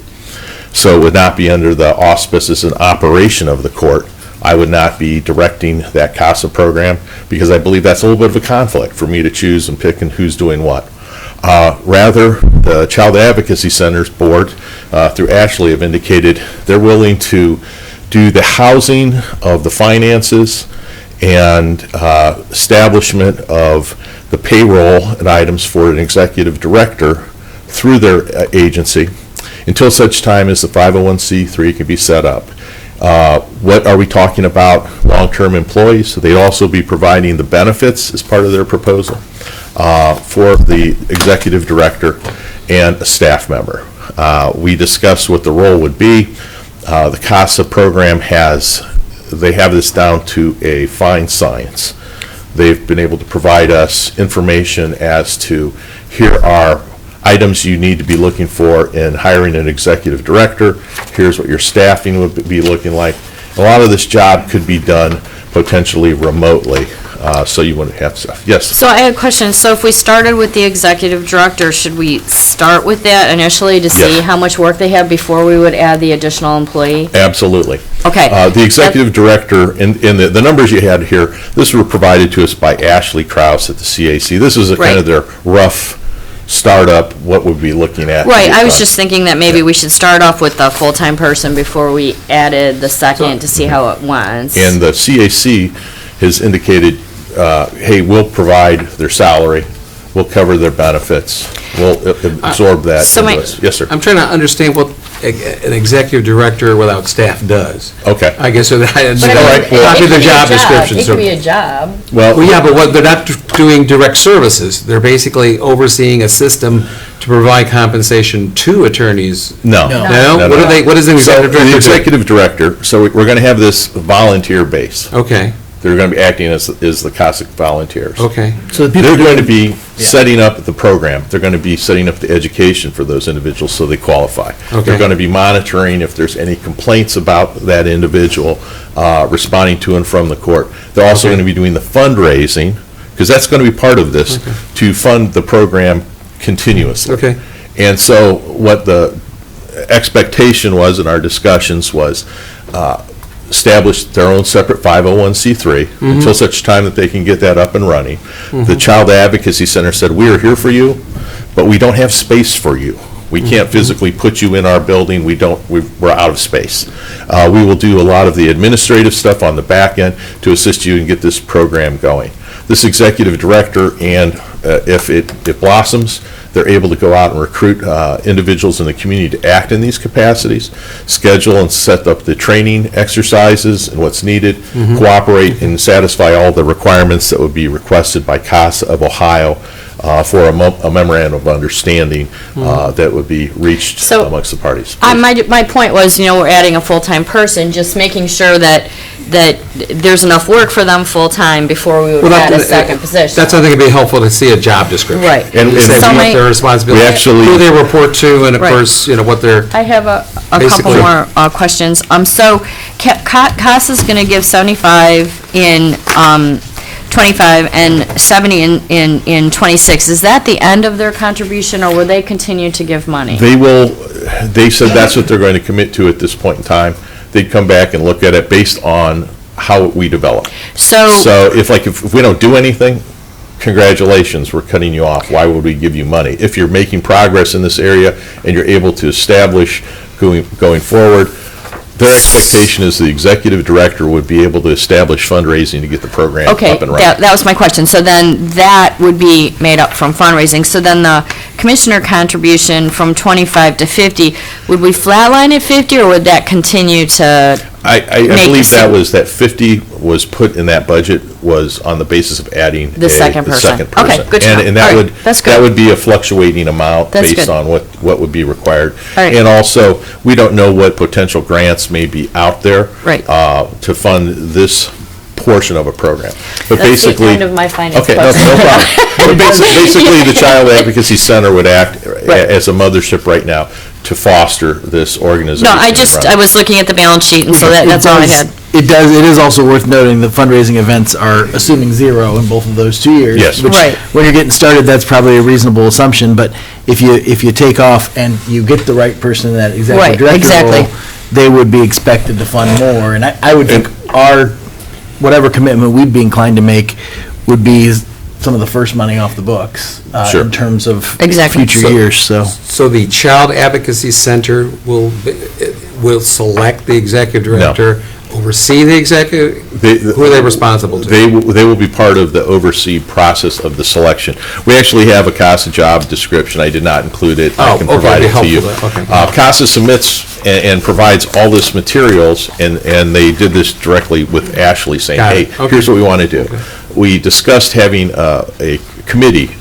N: So it would not be under the auspices and operation of the court. I would not be directing that CASA program because I believe that's a little bit of a conflict for me to choose and pick and who's doing what. Rather, the Child Advocacy Center's board, through Ashley, have indicated they're willing to do the housing of the finances and establishment of the payroll and items for an executive director through their agency until such time as the 501c3 can be set up. What are we talking about? Long-term employees. So they'd also be providing the benefits as part of their proposal for the executive director and a staff member. We discussed what the role would be. The CASA program they have this down to a fine science. They've been able to provide us information as to here are items you need to be looking for in hiring an executive director. Here's what your staffing would be looking like. A lot of this job could be done potentially remotely, so you wouldn't have stuff. Yes?
M: So I had a question. So if we started with the executive director, should we start with that initially to see
N: Yes.
M: how much work they have before we would add the additional employee?
N: Absolutely.
M: Okay.
N: The executive director, in the numbers you had here, this were provided to us by Ashley Krause at the CAC. This is a kind of their rough startup, what we'd be looking at.
M: Right, I was just thinking that maybe we should start off with a full-time person before we added the second to see how it went.
N: And the CAC has indicated, hey, we'll provide their salary, we'll cover their benefits, we'll absorb that
M: So
N: into
M: my-
N: us. Yes, sir.
B: I'm trying to understand what an executive director without staff does.
N: Okay.
B: I guess so that I
M: But I mean,
B: copy
M: it
B: the
M: could be a
B: job description.
M: It
B: so-
M: could be a job.
B: Well, yeah, but they're not doing direct services. They're basically overseeing a system to provide compensation to attorneys.
N: No.
B: No? What is an executive
N: So
B: director
N: the
B: do?
N: executive director, so we're going to have this volunteer base.
B: Okay,
N: They're going to be acting as the CASA volunteers.
B: okay.
A: So the people
N: They're going to
A: doing-
N: be setting up the program. They're going to be setting up the education for those individuals so they qualify.
B: Okay.
N: They're going to be monitoring if there's any complaints about that individual, responding to and from the court. They're also
B: Okay.
N: going to be doing the fundraising, because that's going to be part of this, to fund the program continuously.
B: Okay.
N: And so what the expectation was in our discussions was establish their own separate 501c3 until such time that they can get that up and running. The Child Advocacy Center said, we are here for you, but we don't have space for you. We can't physically put you in our building. We're out of space. We will do a lot of the administrative stuff on the back end to assist you and get this program going. This executive director, and if it blossoms, they're able to go out and recruit individuals in the community to act in these capacities, schedule and set up the training exercises and what's needed, cooperate and satisfy all the requirements that would be requested by CASA of Ohio for a memorandum of understanding that would be reached
M: So,
N: amongst the parties.
M: My point was, we're adding a full-time person, just making sure that there's enough work for them full-time before we would add a second position.
B: That's, I think it'd be helpful to see a job description.
M: Right.
N: And
B: Say
M: So
B: what
M: my-
B: their responsibility,
N: We actually-
B: who they report to, and of
M: Right.
B: course, what their,
M: I have a couple
B: Basically-
M: more questions. So CASA's going to give 75 in 25 and 70 in 26. Is that the end of their contribution, or will they continue to give money?
N: They said that's what they're going to commit to at this point in time. They'd come back and look at it based on how we develop. So if we don't do anything, congratulations, we're cutting you off. Why would we give you money? If you're making progress in this area and you're able to establish going forward, their expectation is the executive director would be able to establish fundraising to get the program up
M: Okay,
N: and running.
M: that was my question. So then that would be made up from fundraising. So then the commissioner contribution from 25 to 50, would we flatline at 50, or would that continue to?
N: I
M: Make
N: believe
M: the
N: that
M: same-
N: was, that 50 was put in that budget was on the basis of adding
M: The second person. Okay, good to know.
N: And
M: All
N: that
M: right,
N: would,
M: that's
N: that
M: good.
N: would be a fluctuating amount
M: That's
N: based
M: good.
N: on what would be required.
M: All right.
N: And also, we don't know what potential grants may be out there.
M: Right.
N: To fund this portion of a program. But
M: That's the
N: basically.
M: end of my finance
N: Okay, no
M: question.
N: problem. But basically, the Child Advocacy Center would act as a mothership right now to foster this organization.
M: No, I
N: around.
M: was looking at the balance sheet, and so that's all I had.
A: It is also worth noting that fundraising events are assuming zero in both of those 2 years.
N: Yes.
A: Which,
M: Right.
A: when you're getting started, that's probably a reasonable assumption, but if you take off and you get the right person in that
M: Right,
A: executive director
M: exactly.
A: role, they would be expected to fund more, and I would think our, whatever commitment we'd be inclined to make would be some of the first money off the books,
N: Sure.
A: in terms of
M: Exactly.
A: future years, so.
B: So the Child Advocacy Center will select the executive director, oversee the executive, who are they responsible to?
N: They will be part of the oversee process of the selection. We actually have a CASA job description. I did not include it. I
B: Oh,
N: can
B: okay,
N: provide
B: it'd be
N: it to you.
B: helpful then, okay.
N: CASA submits and provides all this materials, and they did this directly with Ashley, saying,
B: Got
N: hey,
B: it. Okay.
N: here's what we want to do. We discussed having a committee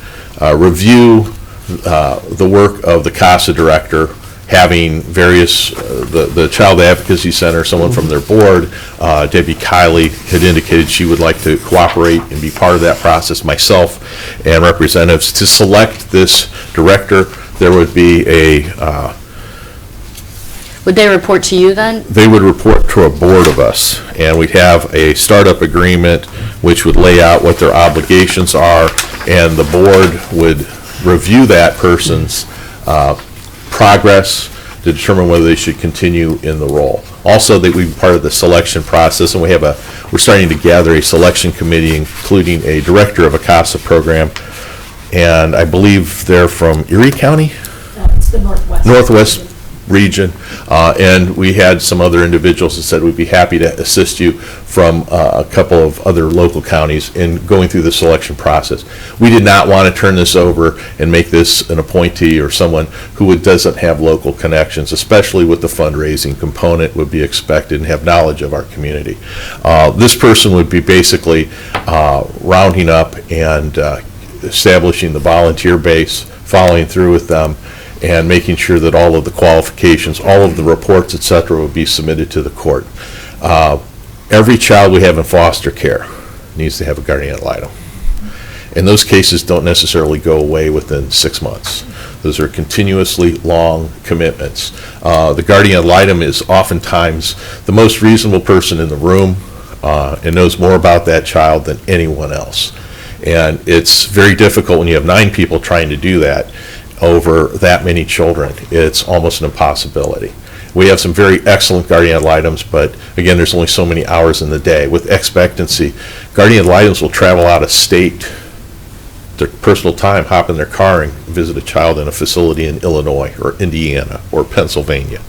N: review the work of the CASA director, having various, the Child Advocacy Center, someone from their board, Debbie Kiley had indicated she would like to cooperate and be part of that process, myself and representatives. To select this director, there would be
M: Would they report to you then?
N: they would report to a board of us, and we'd have a startup agreement which would lay out what their obligations are, and the board would review that person's progress to determine whether they should continue in the role. Also, they would be part of the selection process, and we're starting to gather a selection committee, including a director of a CASA program, and I believe they're from Erie County?
C: It's the Northwest.
N: Northwest region, and we had some other individuals that said we'd be happy to assist you from a couple of other local counties in going through the selection process. We did not want to turn this over and make this an appointee or someone who doesn't have local connections, especially with the fundraising component would be expected and have knowledge of our community. This person would be basically rounding up and establishing the volunteer base, following through with them, and making sure that all of the qualifications, all of the reports, et cetera, would be submitted to the court. Every child we have in foster care needs to have a guardian ad litem. And those cases don't necessarily go away within 6 months. Those are continuously long commitments. The guardian ad litem is oftentimes the most reasonable person in the room and knows more about that child than anyone else. And it's very difficult when you have 9 people trying to do that over that many children. It's almost an impossibility. We have some very excellent guardian ad litems, but again, there's only so many hours in the day. With expectancy, guardian ad litems will travel out of state, their personal time, hop in their car and visit a child in a facility in Illinois or Indiana or Pennsylvania.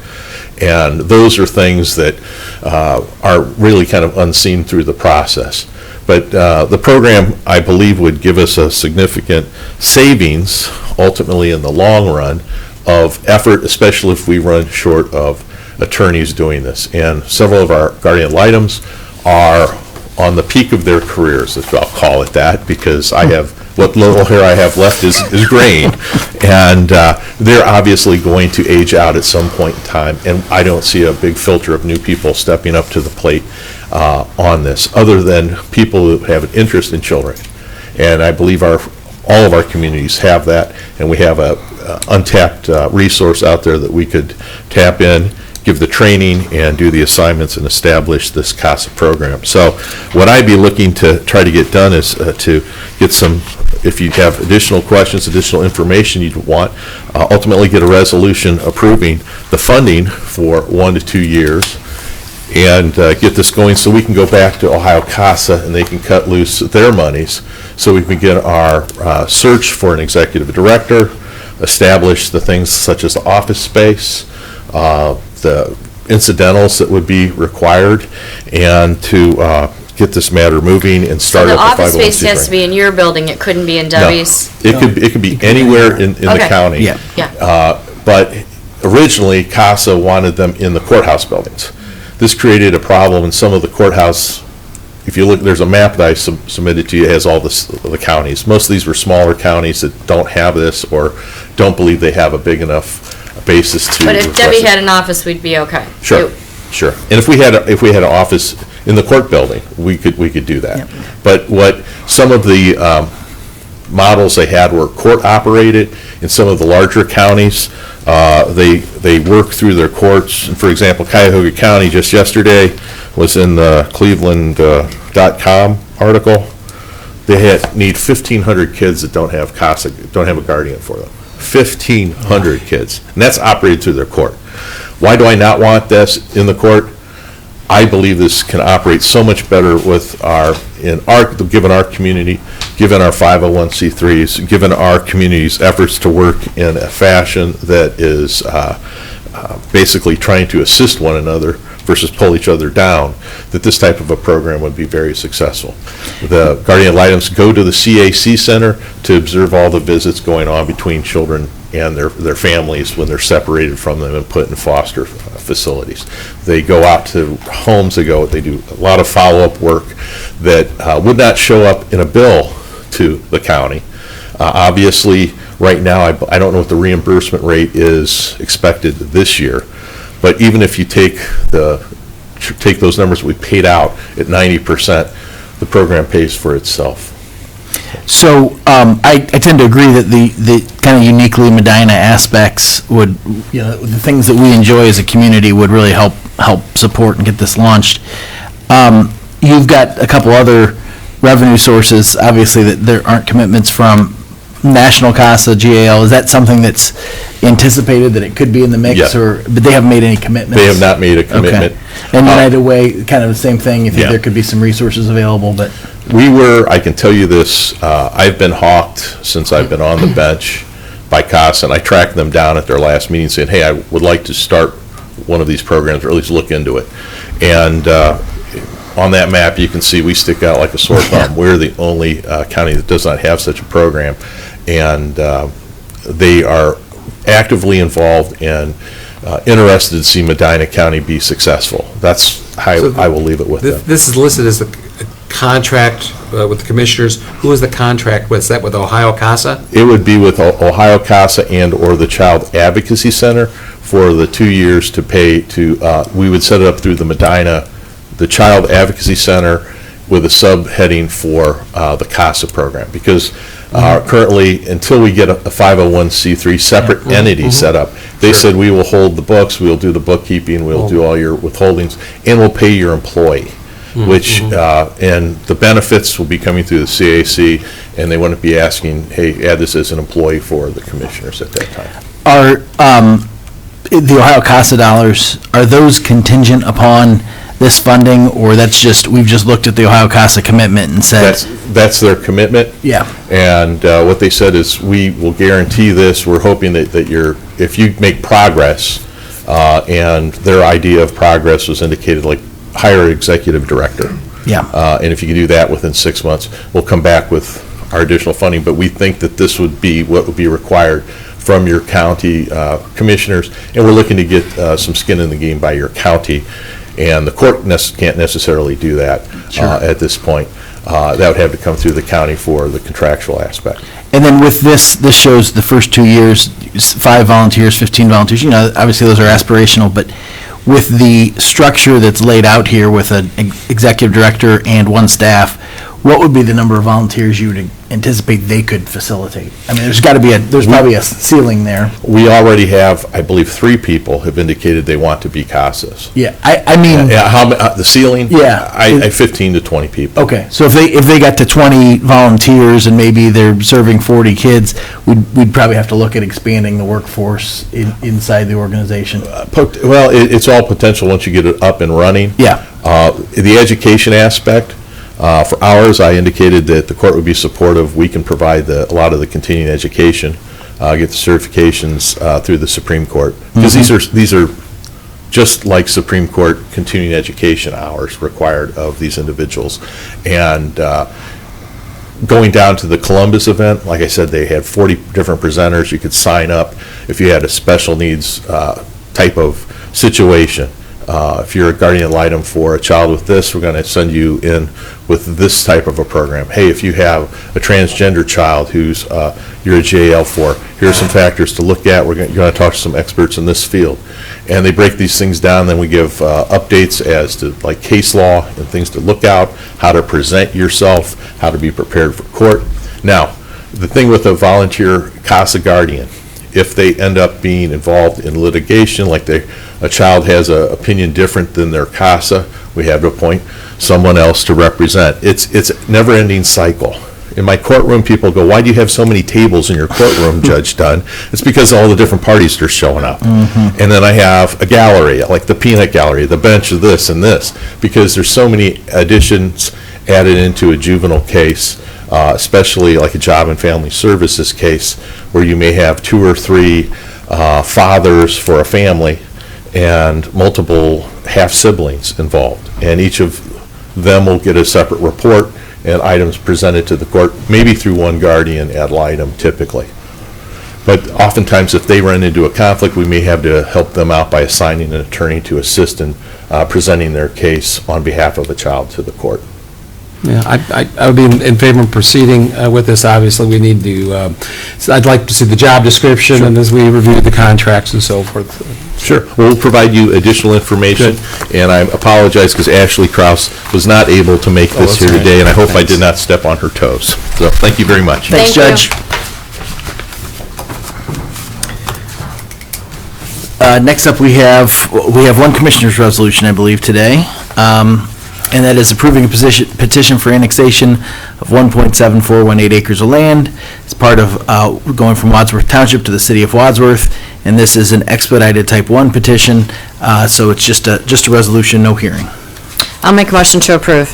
N: And those are things that are really kind of unseen through the process. But the program, I believe, would give us a significant savings, ultimately in the long run, of effort, especially if we run short of attorneys doing this. And several of our guardian ad litems are on the peak of their careers, if I'll call it that, because I have, what little hair I have left is graying. And they're obviously going to age out at some point in time, and I don't see a big filter of new people stepping up to the plate on this, other than people who have an interest in children. And I believe all of our communities have that, and we have a untapped resource out there that we could tap in, give the training, and do the assignments and establish this CASA program. So what I'd be looking to try to get done is to get some, if you have additional questions, additional information you'd want, ultimately get a resolution approving the funding for 1 to 2 years, and get this going so we can go back to Ohio CASA and they can cut loose their monies so we can get our search for an executive director, establish the things such as the office space, the incidentals that would be required, and to get this matter moving and
M: So
N: start
M: the
N: up the 501c3.
M: office space has to be in your building, it couldn't be in
N: No.
M: Debbie's?
N: It could be anywhere in the
M: Okay.
N: county.
L: Yeah.
M: Yeah.
N: But originally, CASA wanted them in the courthouse buildings. This created a problem in some of the courthouse. If you look, there's a map that I submitted to you, it has all the counties. Most of these were smaller counties that don't have this or don't believe they have a big enough basis to.
M: But if
N: request
M: Debbie
N: it.
M: had an office, we'd be okay.
N: Sure, sure. And if we had an office in the court building, we could do that. But what some of the models they had were court operated. In some of the larger counties, they work through their courts. And for example, Cuyahoga County just yesterday was in the Cleveland.com article. They need 1,500 kids that don't have CASA, don't have a guardian for them. 1,500 kids, and that's operated through their court. Why do I not want this in the court? I believe this can operate so much better with given our community, given our 501c3s, given our community's efforts to work in a fashion that is basically trying to assist one another versus pull each other down, that this type of a program would be very successful. The guardian ad litems go to the CAC Center to observe all the visits going on between children and their families when they're separated from them and put in foster facilities. They go out to homes, they do a lot of follow-up work that would not show up in a bill to the county. Obviously, right now, I don't know what the reimbursement rate is expected this year, but even if you take those numbers we paid out at 90%, the program pays for itself.
A: So I tend to agree that the kind of uniquely Medina aspects would, the things that we enjoy as a community would really help support and get this launched. You've got a couple other revenue sources, obviously, that there aren't commitments from National CASA, GAL. Is that something that's anticipated that it could be in the mix?
N: Yes.
A: But they haven't made any commitments?
N: They have not made a commitment.
A: Okay. And United Way, kind of the same thing, you think there could be some resources available, but...
N: I can tell you this, I've been hawked since I've been on the bench by CASA, and I tracked them down at their last meeting saying, hey, I would like to start one of these programs, or at least look into it. And on that map, you can see we stick out like a sore thumb. We're the only county that does not have such a program. And they are actively involved and interested to see Medina County be successful. That's how I will leave it with them.
B: This is listed as a contract with the commissioners. Who is the contract with? Is that with Ohio CASA?
N: It would be with Ohio CASA and/or the Child Advocacy Center for the 2 years to pay to, we would set it up through the Medina, the Child Advocacy Center with a subheading for the CASA program. Because currently, until we get a 501c3 separate entity set up, they said we will hold the books, we'll do the bookkeeping, we'll do all your withholdings, and we'll pay your employee. Which, and the benefits will be coming through the CAC, and they wouldn't be asking, hey, add this as an employee for the commissioners at that time.
A: Are the Ohio CASA dollars, are those contingent upon this funding, or we've just looked at the Ohio CASA commitment and said?
N: That's their commitment.
A: Yeah.
N: And what they said is, we will guarantee this, we're hoping that if you make progress, and their idea of progress was indicated like hire an executive director.
A: Yeah.
N: And if you can do that within 6 months, we'll come back with our additional funding. But we think that this would be what would be required from your county commissioners. And we're looking to get some skin in the game by your county. And the court can't necessarily do that at this point. That would have to come through the county for the contractual aspect.
A: And then with this shows the first 2 years, 5 volunteers, 15 volunteers, obviously those are aspirational, but with the structure that's laid out here with an executive director and 1 staff, what would be the number of volunteers you would anticipate they could facilitate? I mean, there's probably a ceiling there.
N: We already have, I believe, 3 people have indicated they want to be CASAs.
A: Yeah, I mean.
N: The ceiling?
A: Yeah.
N: I 15 to 20 people.
A: Okay, so if they got to 20 volunteers and maybe they're serving 40 kids, we'd probably have to look at expanding the workforce inside the organization.
N: Well, it's all potential once you get it up and running.
A: Yeah.
N: The education aspect, for ours, I indicated that the court would be supportive. We can provide a lot of the continuing education, get the certifications through the Supreme Court. Because these are just like Supreme Court continuing education hours required of these individuals. And going down to the Columbus event, like I said, they had 40 different presenters. You could sign up if you had a special needs type of situation. If you're a guardian ad litem for a child with this, we're going to send you in with this type of a program. Hey, if you have a transgender child who's you're a JL for, here are some factors to look at. You're going to talk to some experts in this field. And they break these things down, then we give updates as to like case law and things to look out, how to present yourself, how to be prepared for court. Now, the thing with a volunteer CASA guardian, if they end up being involved in litigation, like a child has an opinion different than their CASA, we have to appoint someone else to represent. It's a never-ending cycle. In my courtroom, people go, why do you have so many tables in your courtroom, Judge Dunn? It's because all the different parties are showing up. And then I have a gallery, like the peanut gallery, the bench of this and this, because there's so many additions added into a juvenile case, especially like a job and family services case, where you may have 2 or 3 fathers for a family and multiple half-siblings involved. And each of them will get a separate report and items presented to the court, maybe through one guardian ad litem typically. But oftentimes if they run into a conflict, we may have to help them out by assigning an attorney to assist in presenting their case on behalf of a child to the court.
B: Yeah, I would be in favor of proceeding with this. Obviously, we need to, I'd like to see the job description and as we review the contracts and so forth.
N: Sure. We'll provide you additional information. And I apologize because Ashley Kraus was not able to make this here today, and I hope I did not step on her toes. So thank you very much.
C: Thanks, Judge.
A: Next up, we have one commissioner's resolution, I believe, today. And that is approving a petition for annexation of 1.7418 acres of land as part of going from Wadsworth Township to the city of Wadsworth. And this is an expedited type 1 petition, so it's just a resolution, no hearing.
C: I'll make a motion to approve.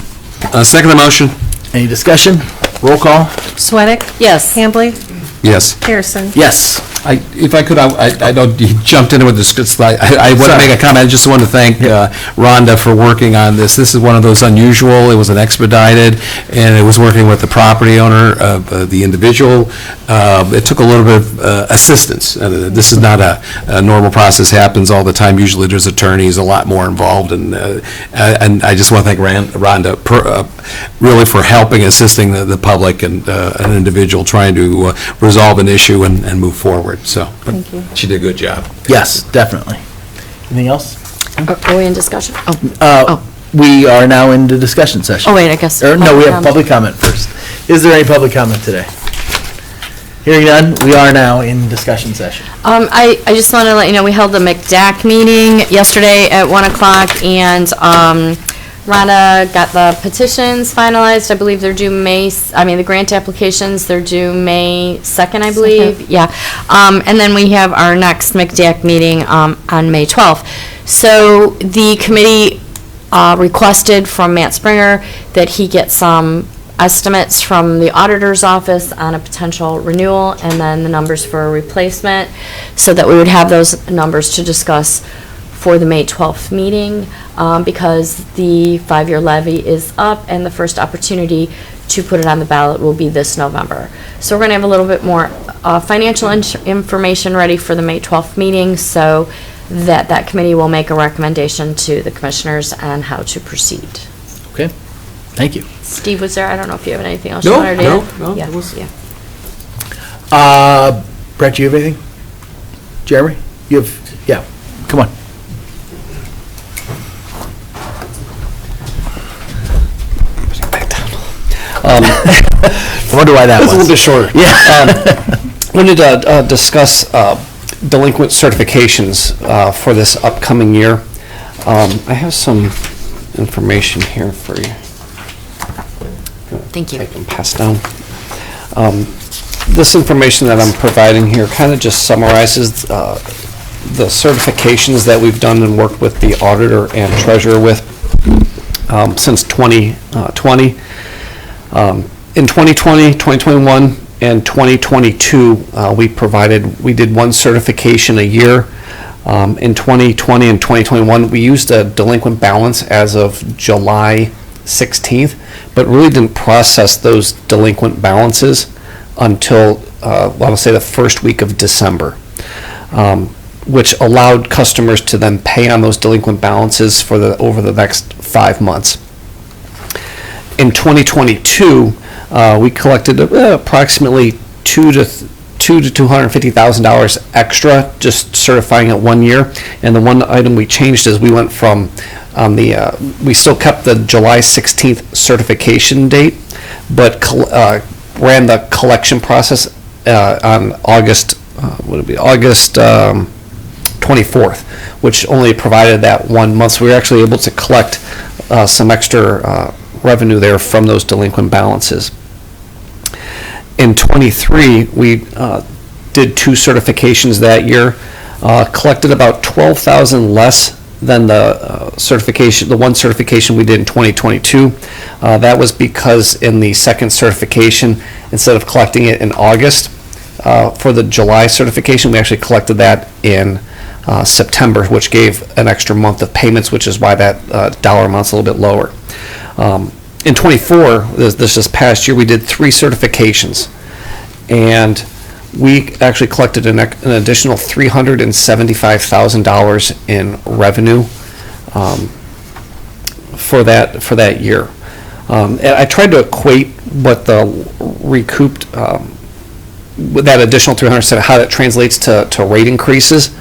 B: Second the motion.
A: Any discussion? Roll call?
D: Sweattick?
C: Yes.
D: Hambley?
B: Yes.
D: Harrison?
A: Yes.
B: If I could, I know you jumped into it with this, I want to make a comment. I just want to thank Rhonda for working on this. This is one of those unusual, it was an expedited, and it was working with the property owner, the individual. It took a little bit of assistance. This is not a normal process, happens all the time. Usually there's attorneys, a lot more involved, and I just want to thank Rhonda really for helping, assisting the public and an individual trying to resolve an issue and move forward. So,
C: Thank you.
B: she did a good job.
A: Yes, definitely. Anything else?
C: Are we in discussion?
A: We are now in the discussion session.
C: Oh, wait, I guess.
A: No, we have public comment first. Is there any public comment today? Hearing none, we are now in discussion session.
C: I just want to let you know, we held the McDack meeting yesterday at 1 o'clock, and Rhonda got the petitions finalized. I believe they're due the grant applications, they're due May 2nd, I believe. Yeah. And then we have our next McDack meeting on May 12th. So the committee requested from Matt Springer that he get some estimates from the auditor's office on a potential renewal and then the numbers for a replacement, so that we would have those numbers to discuss for the May 12th meeting, because the 5-year levy is up and the first opportunity to put it on the ballot will be this November. So we're going to have a little bit more financial information ready for the May 12th meeting, so that committee will make a recommendation to the commissioners on how to proceed.
A: Okay, thank you.
C: Steve was there. I don't know if you have anything else you wanted to add.
B: No.
C: Yeah.
A: Brett, do you have anything? Jeremy? You have, yeah, come on. I wonder why that was.
F: It's a little bit shorter.
A: Yeah.
F: Wanted to discuss delinquent certifications for this upcoming year. I have some information here for you.
C: Thank you.
F: I can pass down. This information that I'm providing here kind of just summarizes the certifications that we've done and worked with the auditor and treasurer with since 2020. In 2020, 2021, and 2022, we did one certification a year. In 2020 and 2021, we used a delinquent balance as of July 16th, but really didn't process those delinquent balances until, I would say, the first week of December, which allowed customers to then pay on those delinquent balances for over the next 5 months. In 2022, we collected approximately $200,000 to $250,000 extra, just certifying it 1 year. And the one item we changed is we went from we still kept the July 16th certification date, but ran the collection process on August 24th, which only provided that 1 month. So we were actually able to collect some extra revenue there from those delinquent balances. In 23, we did 2 certifications that year, collected about $12,000 less than the one certification we did in 2022. That was because in the second certification, instead of collecting it in August for the July certification, we actually collected that in September, which gave an extra month of payments, which is why that dollar amount's a little bit lower. In 24, this past year, we did 3 certifications, and we actually collected an additional $375,000 in revenue for that year. And I tried to equate what the recouped, with that additional $375,000, how that translates to rate increases.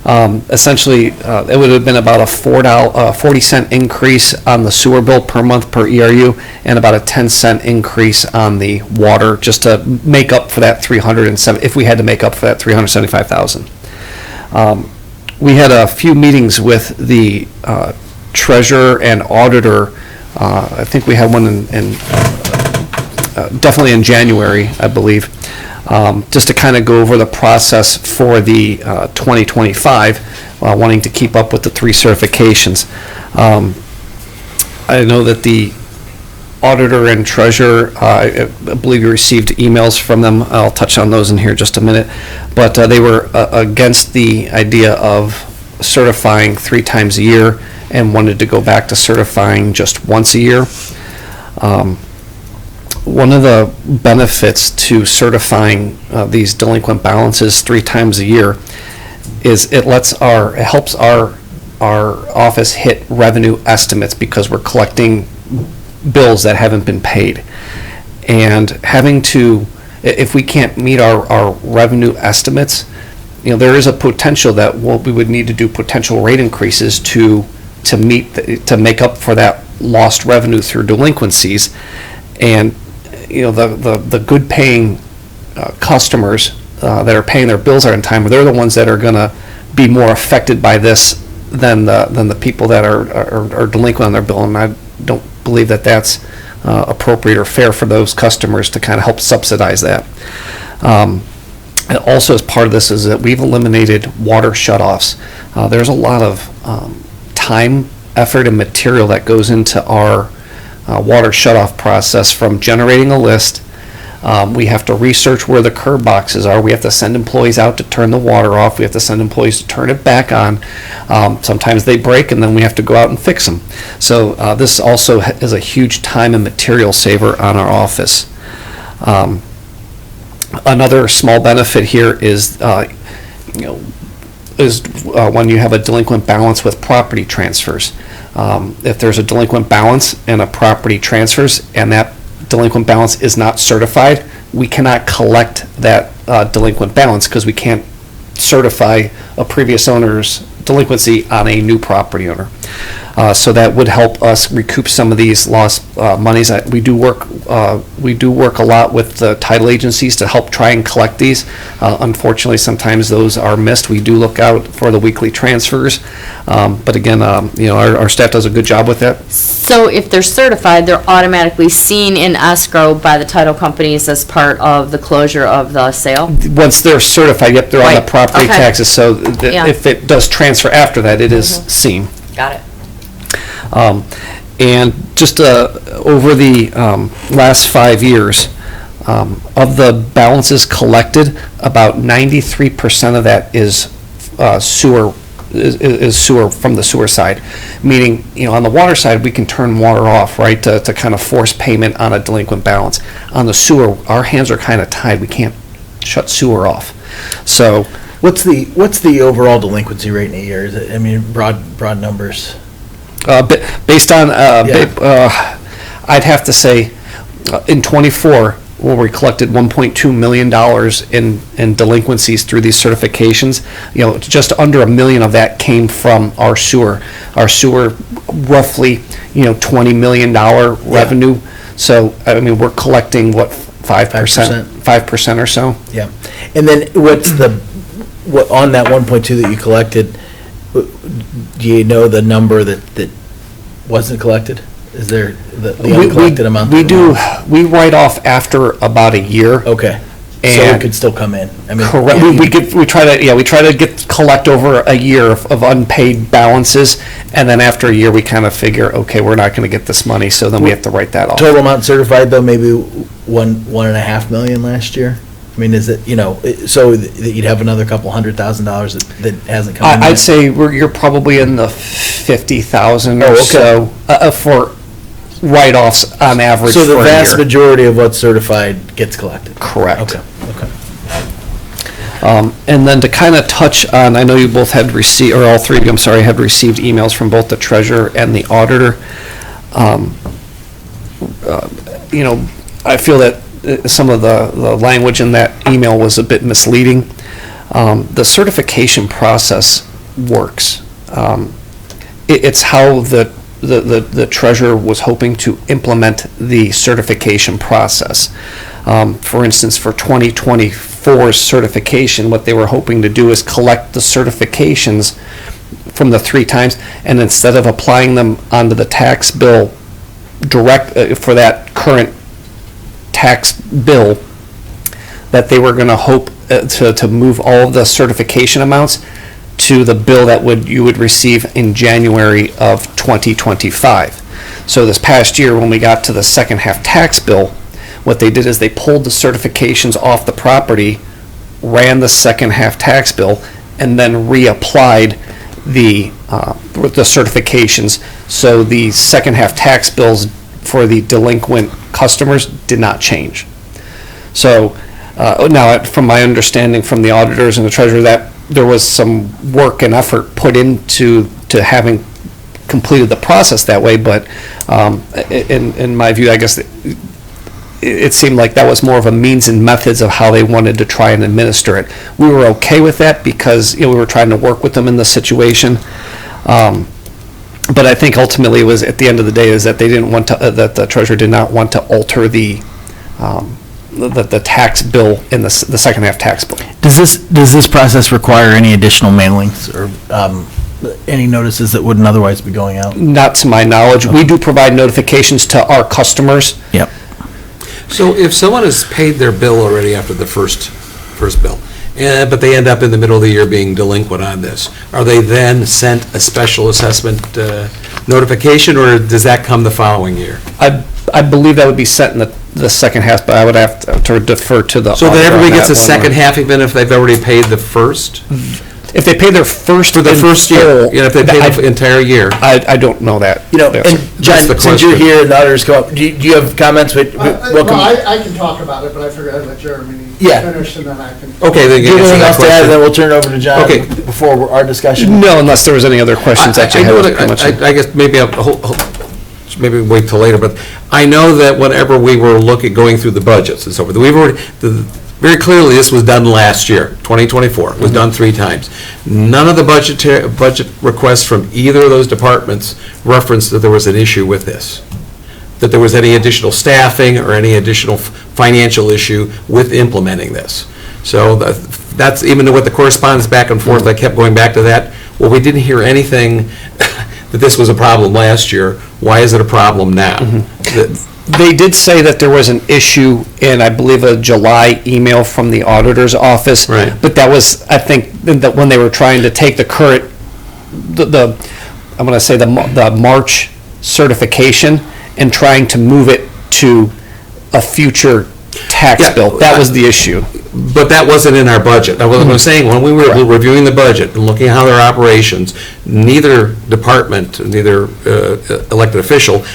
F: Essentially, it would have been about a 40-cent increase on the sewer bill per month per ERU, and about a 10-cent increase on the water, just to make up for that if we had to make up for that $375,000. We had a few meetings with the treasurer and auditor. I think we had one in definitely in January, I believe. Just to kind of go over the process for the 2025, wanting to keep up with the 3 certifications. I know that the auditor and treasurer, I believe you received emails from them. I'll touch on those in here just a minute. But they were against the idea of certifying 3 times a year and wanted to go back to certifying just once a year. One of the benefits to certifying these delinquent balances 3 times a year is it helps our office hit revenue estimates, because we're collecting bills that haven't been paid. And if we can't meet our revenue estimates, there is a potential that we would need to do potential rate increases to make up for that lost revenue through delinquencies. And the good paying customers that are paying their bills on time, they're the ones that are going to be more affected by this than the people that are delinquent on their bill. And I don't believe that that's appropriate or fair for those customers to kind of help subsidize that. And also, as part of this, is that we've eliminated water shutoffs. There's a lot of time, effort, and material that goes into our water shutoff process, from generating a list. We have to research where the curb boxes are. We have to send employees out to turn the water off. We have to send employees to turn it back on. Sometimes they break, and then we have to go out and fix them. So this also is a huge time and material saver on our office. Another small benefit here is when you have a delinquent balance with property transfers. If there's a delinquent balance and a property transfers, and that delinquent balance is not certified, we cannot collect that delinquent balance, because we can't certify a previous owner's delinquency on a new property owner. So that would help us recoup some of these lost monies. We do work a lot with the title agencies to help try and collect these. Unfortunately, sometimes those are missed. We do look out for the weekly transfers, but again, our staff does a good job with that.
M: So if they're certified, they're automatically seen in escrow by the title companies as part of the closure of the sale?
F: Once they're certified, yep, they're on the property
M: Okay.
F: taxes. So
M: Yeah.
F: if it does transfer after that, it is seen.
M: Got it.
F: And just over the last 5 years, of the balances collected, about 93% of that is sewer is sewer, from the sewer side. Meaning, on the water side, we can turn water off, right, to kind of force payment on a delinquent balance. On the sewer, our hands are kind of tied. We can't shut sewer off. So,
A: What's the overall delinquency rate in a year? Is it, I mean, broad numbers?
F: based on, I'd have to say, in '24, where we collected $1.2 million in delinquencies through these certifications, just under $1 million of that came from our sewer. Our sewer, roughly, $20 million revenue. So, I mean, we're collecting, what, 5%? 5% or so.
A: Yeah. And then what on that 1.2 that you collected, do you know the number that wasn't collected? Is there the uncollected amount?
F: We write off after about a year.
A: Okay. So
F: And-
A: it could still come in. I mean,
F: Correct.
A: yeah,
F: We try to collect over a year of unpaid balances, and then after a year, we kind of figure, okay, we're not going to get this money, so then we have to write that off.
A: Total amount certified though, maybe 1.5 million last year? I mean, is it, so that you'd have another couple $100,000 that hasn't come in?
F: I'd
A: yet?
F: say you're probably in the 50,000
A: Oh,
F: or
A: okay.
F: so for write-offs on average for
A: So
F: a
A: the vast
F: year.
A: majority of what's certified gets collected?
F: Correct.
A: Okay.
F: And then to kind of touch on, I know you both had received, or all three of you, I'm sorry, had received emails from both the treasurer and the auditor. I feel that some of the language in that email was a bit misleading. The certification process works. It's how the treasurer was hoping to implement the certification process. For instance, for 2024's certification, what they were hoping to do is collect the certifications from the 3 times, and instead of applying them onto the tax bill direct, for that current tax bill, that they were gonna hope to move all of the certification amounts to the bill that you would receive in January of 2025. So this past year, when we got to the second half tax bill, what they did is they pulled the certifications off the property, ran the second half tax bill, and then reapplied the certifications. So the second half tax bills for the delinquent customers did not change. So now, from my understanding from the auditors and the treasurer, that there was some work and effort put into having completed the process that way, but in my view, I guess it seemed like that was more of a means and methods of how they wanted to try and administer it. We were okay with that because we were trying to work with them in the situation. But I think ultimately it was, at the end of the day, is that they didn't want to, that the treasurer did not want to alter the tax bill in the second half tax bill.
A: Does this process require any additional mailings or any notices that wouldn't otherwise be going out?
F: Not to my knowledge. We do provide notifications to our customers.
A: Yep.
B: So if someone has paid their bill already after the first bill, but they end up in the middle of the year being delinquent on this, are they then sent a special assessment notification, or does that come the following year?
F: I believe that would be sent in the second half, but I would have to defer to the.
B: So that
F: auditor on
B: everybody gets a
F: one.
B: second half even if they've already paid the first?
F: If they pay their first.
B: For the
F: in
B: first year,
F: full,
B: if they pay the entire year?
F: I don't know that.
A: And John,
B: the
A: since you're
B: question.
A: here and the others come up, do you have comments? Welcome.
O: I can talk about it, but I figured I'd let Jeremy finish and then I can.
B: Okay, then
A: Do you
B: you
A: have anything
B: answer that
A: else to add,
B: question.
A: then we'll turn it over to John
B: Okay.
A: before our discussion?
F: No, unless there was any other questions that you
B: I
F: had.
B: know
F: was pretty
B: that-
F: much-
B: I guess maybe maybe wait till later, but I know that whenever we were going through the budgets and so forth, very clearly, this was done last year, 2024, was done 3 times. None of the budget requests from either of those departments referenced that there was an issue with this, that there was any additional staffing or any additional financial issue with implementing this. So that's, even with the correspondence back and forth, I kept going back to that. Well, we didn't hear anything that this was a problem last year. Why is it a problem now?
F: They did say that there was an issue in, I believe, a July email from the auditor's office.
B: Right.
F: But that was, I think, that when they were trying to take the current, I'm going to say the March certification and trying to move it to a future tax
B: Yeah.
F: bill. That was the issue.
B: But that wasn't in our budget. That was what I'm saying, when we were reviewing the budget and looking at how their operations, neither department, neither elected official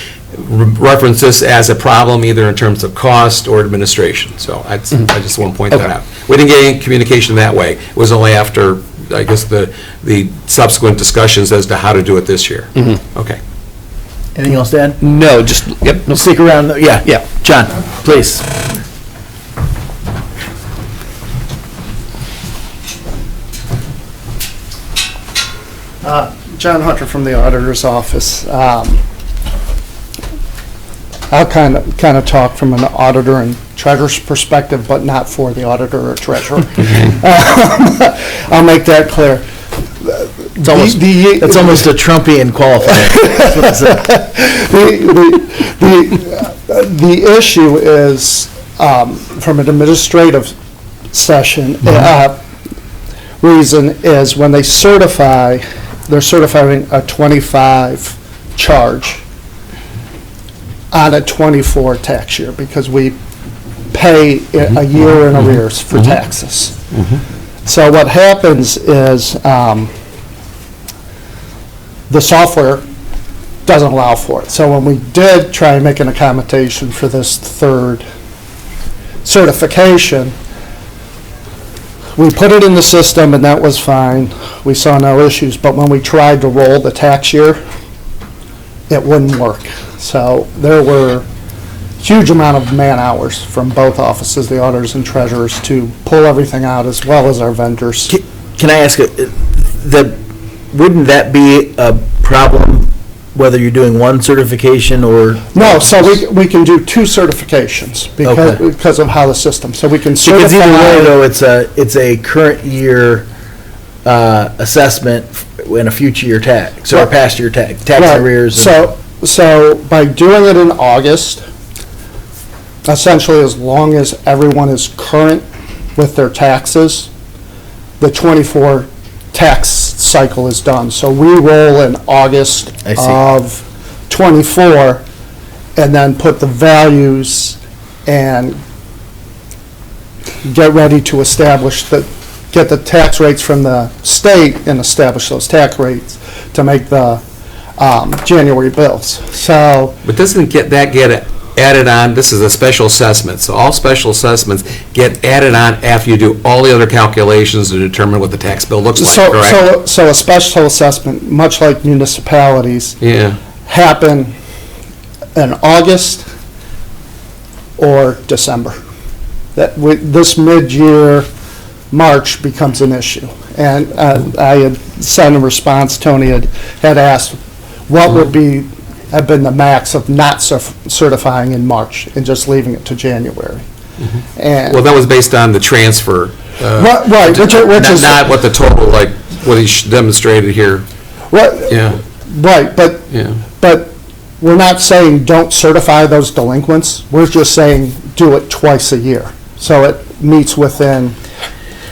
B: referenced this as a problem either in terms of cost or administration. So I just want to point that out. We didn't get any communication that way. It was only after, I guess, the subsequent discussions as to how to do it this year. Okay.
A: Anything else to add?
F: No, just, yep.
A: Stick around, yeah. John, please.
O: John Hunter from the Auditor's Office. I'll kind of talk from an auditor and treasurer's perspective, but not for the auditor or treasurer. I'll make that clear.
A: It's almost a Trumpian qualifier.
O: The issue is, from an administrative session, reason is when they certify, they're certifying a 25 charge on a 24 tax year because we pay a year in arrears for taxes. So what happens is the software doesn't allow for it. So when we did try and make an accommodation for this third certification, we put it in the system and that was fine. We saw no issues, but when we tried to roll the tax year, it wouldn't work. So there were huge amount of man hours from both offices, the auditors and treasurers, to pull everything out as well as our vendors.
A: Can I ask, wouldn't that be a problem whether you're doing one certification or?
O: No, so we can do two certifications because of how the system, so we can certify.
A: Because either way though, it's a current year assessment and a future year tax, or a past year tax arrears.
O: So by doing it in August, essentially as long as everyone is current with their taxes, the 24 tax cycle is done. So we roll in August of 24 and then put the values and get ready to get the tax rates from the state and establish those tax rates to make the January bills. So,
B: But doesn't get added on, this is a special assessment, so all special assessments get added on after you do all the other calculations to determine what the tax bill looks like, correct?
O: So a special assessment, much like municipalities, happen in August or December. This mid-year, March becomes an issue. And I had sent a response, Tony had asked, what would have been the max of not certifying in March and just leaving it to January? And
B: Well, that was based on the transfer.
O: Right, which is
B: not what the total, like, what he demonstrated here.
O: Right, but
B: Yeah.
O: but we're not saying don't certify those delinquents. We're just saying do it twice a year. So it meets within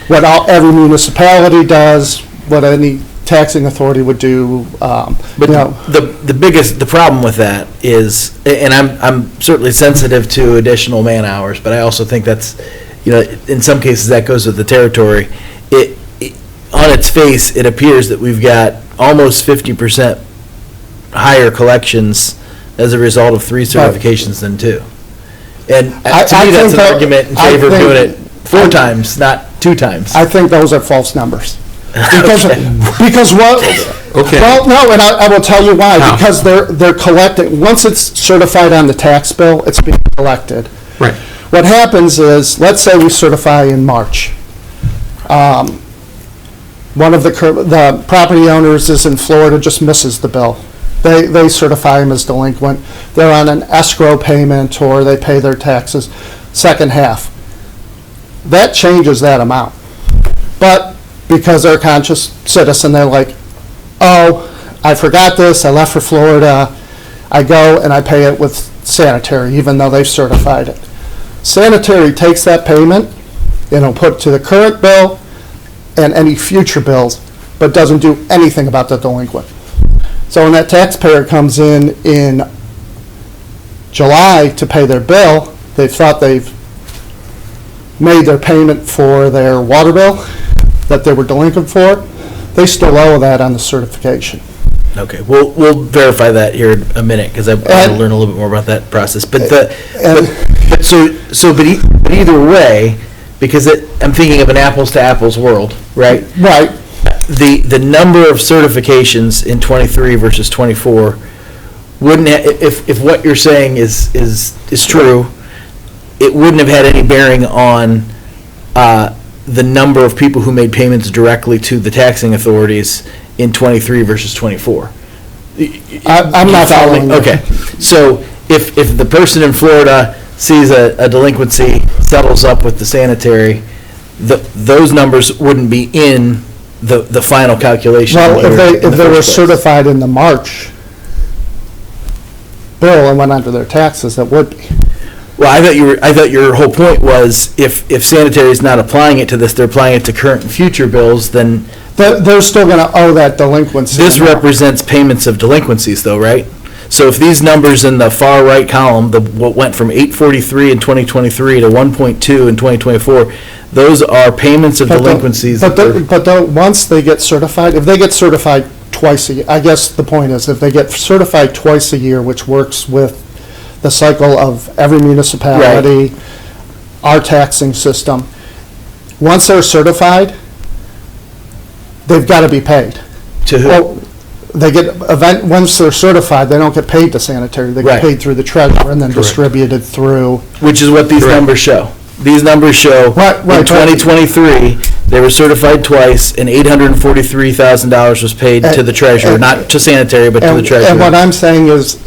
O: what every municipality does, what any taxing authority would do.
A: But the problem with that is, and I'm certainly sensitive to additional man hours, but I also think that's, in some cases that goes with the territory. It on its face, it appears that we've got almost 50% higher collections as a result of 3 certifications than 2. And to me, that's an argument in favor of doing it 4 times, not 2 times.
O: I think those are false numbers. Because what?
B: Okay.
O: Well, no, and I will tell you why.
B: How?
O: Because they're collecting, once it's certified on the tax bill, it's being collected.
B: Right.
O: What happens is, let's say we certify in March. One of the property owners is in Florida, just misses the bill. They certify him as delinquent. They're on an escrow payment or they pay their taxes second half. That changes that amount. But because they're a conscious citizen, they're like, oh, I forgot this, I left for Florida, I go and I pay it with sanitary, even though they've certified it. Sanitary takes that payment and it'll put it to the current bill and any future bills, but doesn't do anything about the delinquent. So when that taxpayer comes in July to pay their bill, they've thought they've made their payment for their water bill that they were delinquent for, they still owe that on the certification.
A: Okay, we'll verify that here in a minute, because I want to learn a little bit more about that process. But but either way, because I'm thinking of an apples to apples world, right?
O: Right.
A: The number of certifications in 23 versus 24 wouldn't, if what you're saying is true, it wouldn't have had any bearing on the number of people who made payments directly to the taxing authorities in 23 versus 24.
O: I'm not following you.
A: Okay, so if the person in Florida sees a delinquency, settles up with the sanitary, those numbers wouldn't be in the final calculation.
O: Well, if they were certified in the March bill and went onto their taxes, that would be.
A: Well, I thought your whole point was if sanitary is not applying it to this, they're applying it to current and future bills, then
O: They're still going to owe that delinquency.
A: this represents payments of delinquencies, though, right? So if these numbers in the far right column, what went from 843 in 2023 to 1.2 in 2024, those are payments of delinquencies.
O: But once they get certified, if they get certified twice a year, I guess the point is, if they get certified twice a year, which works with the cycle of every municipality, our taxing system, once they're certified, they've got to be paid.
A: To who?
O: Well, they get, once they're certified, they don't get paid to sanitary, they get paid through the treasurer and then distributed through.
A: Which is what these numbers show. These numbers show in 2023, they were certified twice, and $843,000 was paid to the treasurer, not to sanitary, but to the treasurer.
O: And what I'm saying is,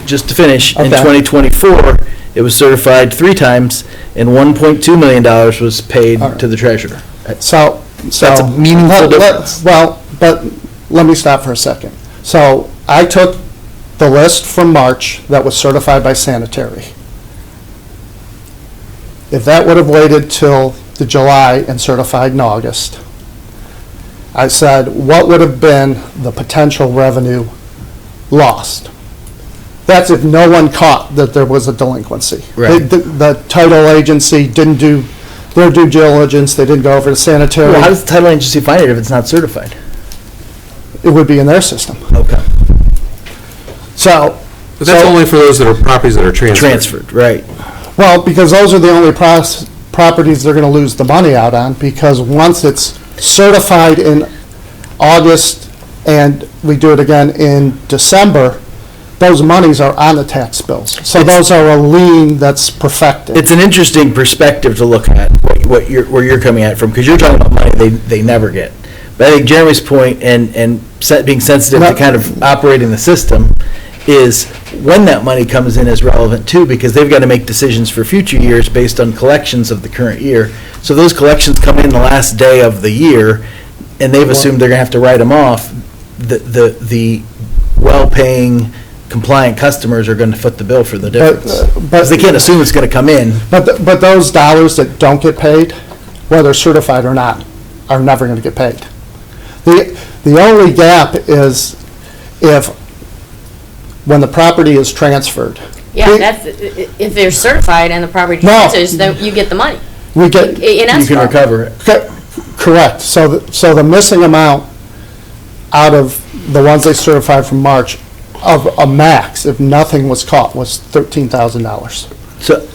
A: just to finish, in 2024, it was certified 3 times, and $1.2 million was paid to the treasurer.
O: So
A: that's a meaningful difference.
O: Well, but let me stop for a second. So I took the list from March that was certified by sanitary. If that would have waited till the July and certified in August, I said, what would have been the potential revenue lost? That's if no one caught that there was a delinquency.
A: Right.
O: The title agency didn't do their due diligence, they didn't go over to sanitary.
A: Well, how does the title agency find it if it's not certified?
O: It would be in their system.
A: Okay.
B: But that's only for those that are properties that are transferred.
A: Transferred, right.
O: Well, because those are the only properties they're going to lose the money out on, because once it's certified in August and we do it again in December, those monies are on the tax bills. So those are a lien that's perfected.
A: It's an interesting perspective to look at where you're coming at from, because you're talking about money they never get. But I think Jeremy's point and being sensitive to kind of operating the system is when that money comes in is relevant too, because they've got to make decisions for future years based on collections of the current year. So those collections come in the last day of the year, and they've assumed they're going to have to write them off. The well-paying, compliant customers are going to foot the bill for the difference. Because they can't assume it's going to come in.
O: But those dollars that don't get paid, whether certified or not, are never going to get paid. The only gap is when the property is transferred.
M: Yeah, that's, if they're certified and the property transfers, then you get the money.
O: We get,
M: In escrow.
A: You can recover it.
O: correct. So the missing amount out of the ones they certified from March of a max, if nothing was caught, was $13,000.
A: So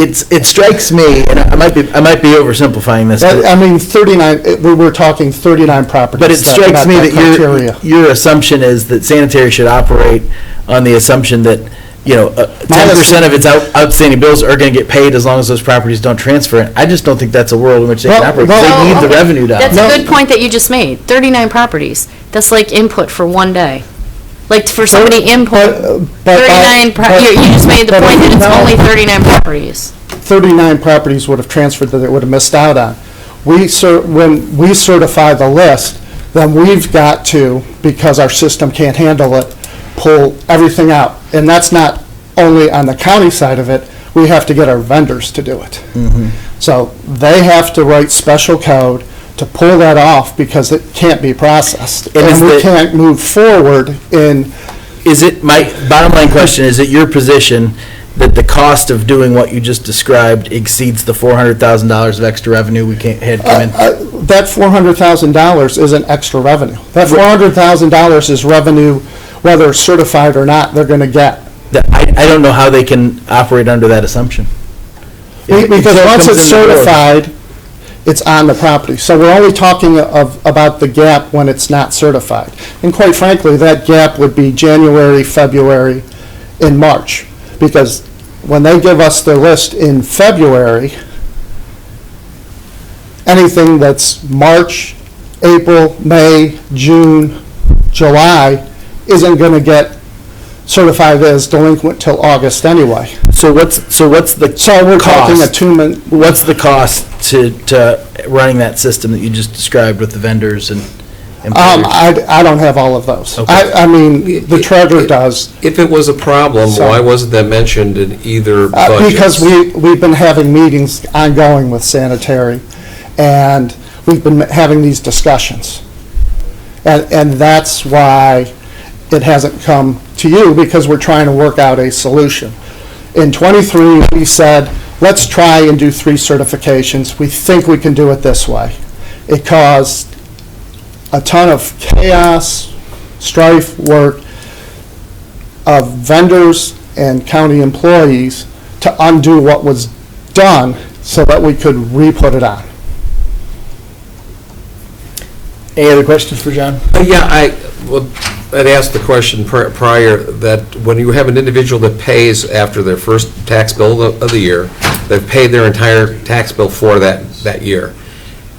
A: it strikes me, and I might be oversimplifying this.
O: I mean, 39, we were talking 39 properties.
A: But it strikes me that your assumption is that sanitary should operate on the assumption that, 10% of its outstanding bills are going to get paid as long as those properties don't transfer it. I just don't think that's a world in which they can operate, because they need the revenue dollars.
M: That's a good point that you just made. 39 properties. That's like input for one day. Like for somebody input, 39, you just made the point that it's only 39 properties.
O: 39 properties would have transferred that they would have missed out on. When we certify the list, then we've got to, because our system can't handle it, pull everything out. And that's not only on the county side of it, we have to get our vendors to do it. So they have to write special code to pull that off, because it can't be processed. And we can't move forward in...
A: My bottom line question, is it your position that the cost of doing what you just described exceeds the $400,000 of extra revenue we had come in?
O: That $400,000 isn't extra revenue. That $400,000 is revenue, whether certified or not, they're going to get.
A: I don't know how they can operate under that assumption.
O: Because once it's certified, it's on the property. So we're only talking about the gap when it's not certified. And quite frankly, that gap would be January, February, and March. Because when they give us the list in February, anything that's March, April, May, June, July isn't going to get certified as delinquent till August anyway.
A: So what's the
O: So we're talking a
A: cost? What's the cost to running that system that you just described with the vendors and employers?
O: I don't have all of those.
A: Okay.
O: I mean, the treasurer does.
B: If it was a problem,
O: So-
B: why wasn't that mentioned in either budget?
O: Because we've been having meetings ongoing with sanitary, and we've been having these discussions. And that's why it hasn't come to you, because we're trying to work out a solution. In '23, we said, let's try and do 3 certifications. We think we can do it this way. It caused a ton of chaos, strife, work of vendors and county employees to undo what was done so that we could re-put it on.
A: Any other questions for John?
B: Yeah, I'd asked the question prior, that when you have an individual that pays after their first tax bill of the year, they've paid their entire tax bill for that year.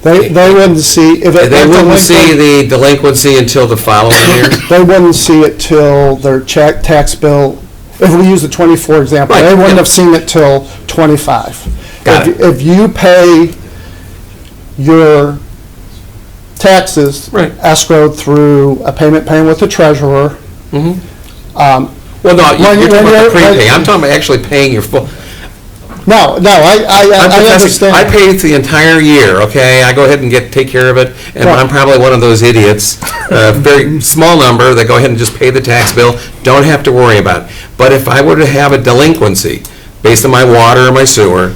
O: They wouldn't see, if it.
B: They wouldn't see the delinquency until the following year?
O: They wouldn't see it till their tax bill, if we use the '24 example,
B: Right,
O: they wouldn't
B: yeah.
O: have seen it till '25.
B: Got it.
O: If you pay your taxes
B: Right.
O: escrowed through a payment plan with the treasurer.
B: Well, no, you're talking about the prepay. I'm talking about actually paying your full.
O: No, I understand.
B: I pay the entire year, okay? I go ahead and take care of it, and
O: Right.
B: I'm probably one of those idiots, a very small number, that go ahead and just pay the tax bill, don't have to worry about it. But if I were to have a delinquency based on my water or my sewer,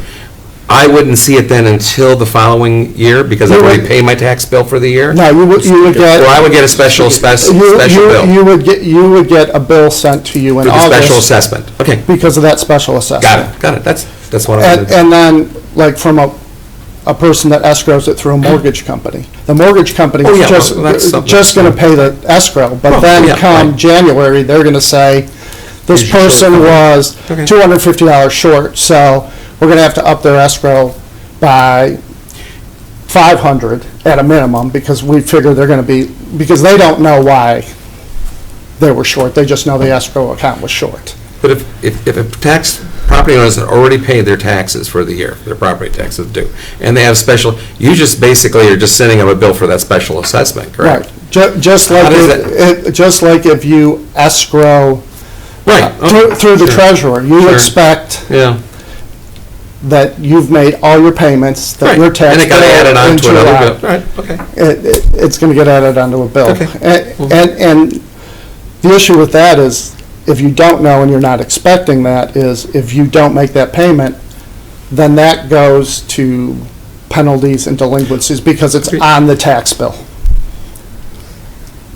B: I wouldn't see it then until the following year, because I've already paid my tax bill for the year?
O: No, you would get.
B: Or I would get a special bill?
O: You would get a bill sent to you in
B: With a
O: August.
B: special assessment, okay.
O: Because of that special assessment.
B: Got it, that's what I wanted to.
O: And then, like, from a person that escrows it through a mortgage company. The mortgage company
B: Oh, yeah,
O: is
B: well, that's something
O: just going to pay the escrow, but
B: Oh,
O: then
B: yeah,
O: come
B: right.
O: January, they're going to say, this
B: Here's your
O: person
B: shortfall.
O: was
B: Okay.
O: $250 short, so we're going to have to up their escrow by $500 at a minimum, because we figure they're going to be, because they don't know why they were short, they just know the escrow account was short.
B: But if a property owners have already paid their taxes for the year, their property taxes due, and they have special, you just basically are just sending them a bill for that special assessment, correct?
O: Right, just like,
B: How does
O: just like if you escrow
B: Right.
O: through the
B: Sure.
O: treasurer, you
B: Sure.
O: expect
B: Yeah.
O: that you've made all your payments, that
B: Right.
O: your tax
B: And it got
O: bill
B: added on
O: in
B: to another
O: July,
B: bill. Right, okay.
O: it's going to get added onto a bill.
B: Okay.
O: And the issue with that is, if you don't know and you're not expecting that, is if you don't make that payment, then that goes to penalties and delinquencies because it's on the tax bill.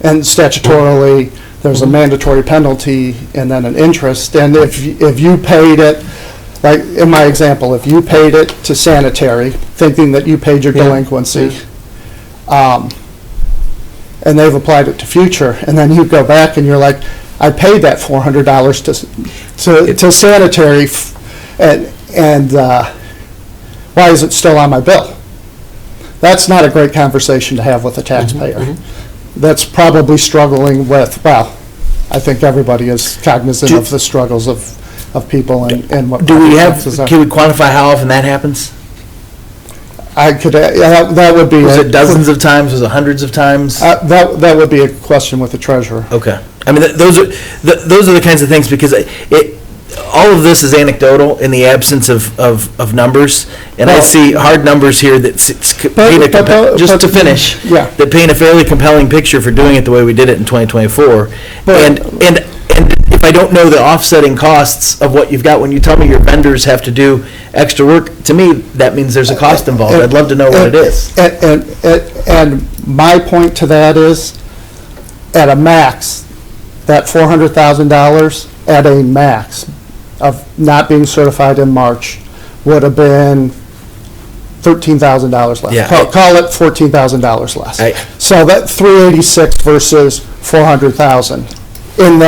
O: And statutorily, there's a mandatory penalty and then an interest. And if you paid it, like in my example, if you paid it to sanitary, thinking that you paid your delinquency, and they've applied it to future, and then you go back and you're like, I paid that $400 to sanitary, and why is it still on my bill? That's not a great conversation to have with a taxpayer. That's probably struggling with, well, I think everybody is cognizant of the struggles of people and what.
A: Do we have,
O: taxes are.
A: can we quantify how often that happens?
O: I could, that would be.
A: Was it dozens of times, was it hundreds of times?
O: That would be a question with the treasurer.
A: Okay. I mean, those are the kinds of things, because all of this is anecdotal in the absence of numbers, and I see hard numbers here that just to finish,
O: yeah,
A: that paint a fairly compelling picture for doing it the way we did it in 2024. And if I don't know the offsetting costs of what you've got, when you tell me your vendors have to do extra work, to me, that means there's a cost involved. I'd love to know what it is.
O: And my point to that is, at a max, that $400,000 at a max of not being certified in March would have been $13,000 less.
A: Yeah.
O: Call it $14,000 less. So that 386 versus 400,000 in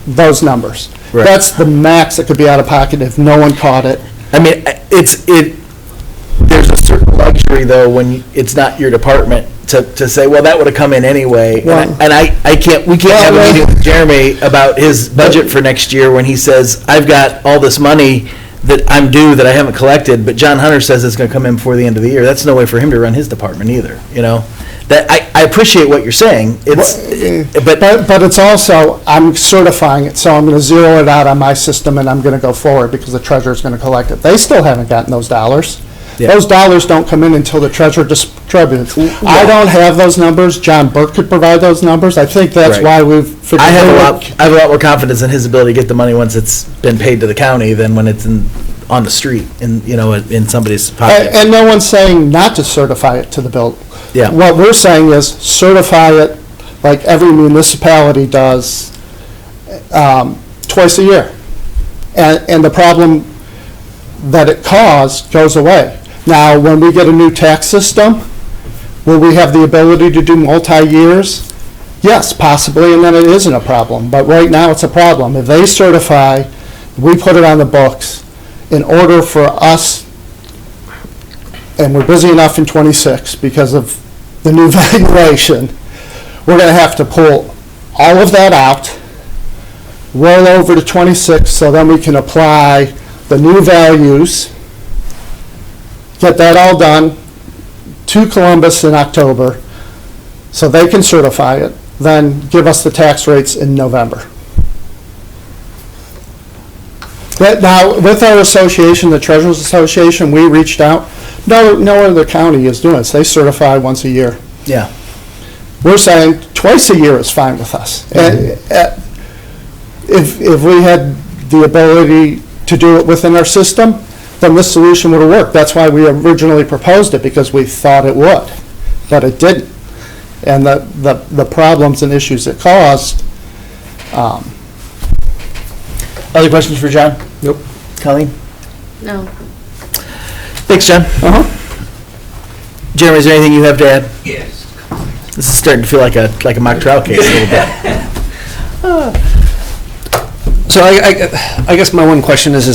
O: those numbers.
A: Right.
O: That's the max that could be out of pocket if no one caught it.
A: I mean, there's a certain luxury, though, when it's not your department, to say, well, that would have come in anyway.
O: Well-
A: We can't have a meeting with Jeremy about his budget for next year when he says, I've got all this money that I'm due that I haven't collected, but John Hunter says it's gonna come in before the end of the year. That's no way for him to run his department either, you know? That, I appreciate what you're saying,
O: But it's also, I'm certifying it, so I'm going to zero it out on my system and I'm going to go forward because the treasurer's going to collect it. They still haven't gotten those dollars.
A: Yeah.
O: Those dollars don't come in until the treasurer distributes. I don't have those numbers. John Burke could provide those numbers. I think that's
A: Right.
O: why we've figured
A: I have
O: out.
A: I have a lot more confidence in his ability to get the money once it's been paid to the county than when it's on the street, in somebody's pocket.
O: And no one's saying not to certify it to the bill.
A: Yeah.
O: What we're saying is certify it like every municipality does twice a year. And the problem that it caused goes away. Now, when we get a new tax system, will we have the ability to do multi-years? Yes, possibly, and then it isn't a problem. But right now, it's a problem. If they certify, we put it on the books, in order for us, and we're busy enough in '26 because of the new valuation, we're going to have to pull all of that out, roll over to '26, so then we can apply the new values, get that all done to Columbus in October, so they can certify it, then give us the tax rates in November. Now, with our association, the Treasurers Association, we reached out. No other county is doing this. They certify once a year.
A: Yeah.
O: We're saying twice a year is fine with us. And if we had the ability to do it within our system, then this solution would have worked. That's why we originally proposed it, because we thought it would, but it didn't. And the problems and issues it caused.
A: Other questions for John?
E: Nope.
A: Colleen?
M: No.
A: Thanks, John. Jeremy, is there anything you have to add? Yes. This is starting to feel like a mock trial case a little bit.
F: So I guess my one question is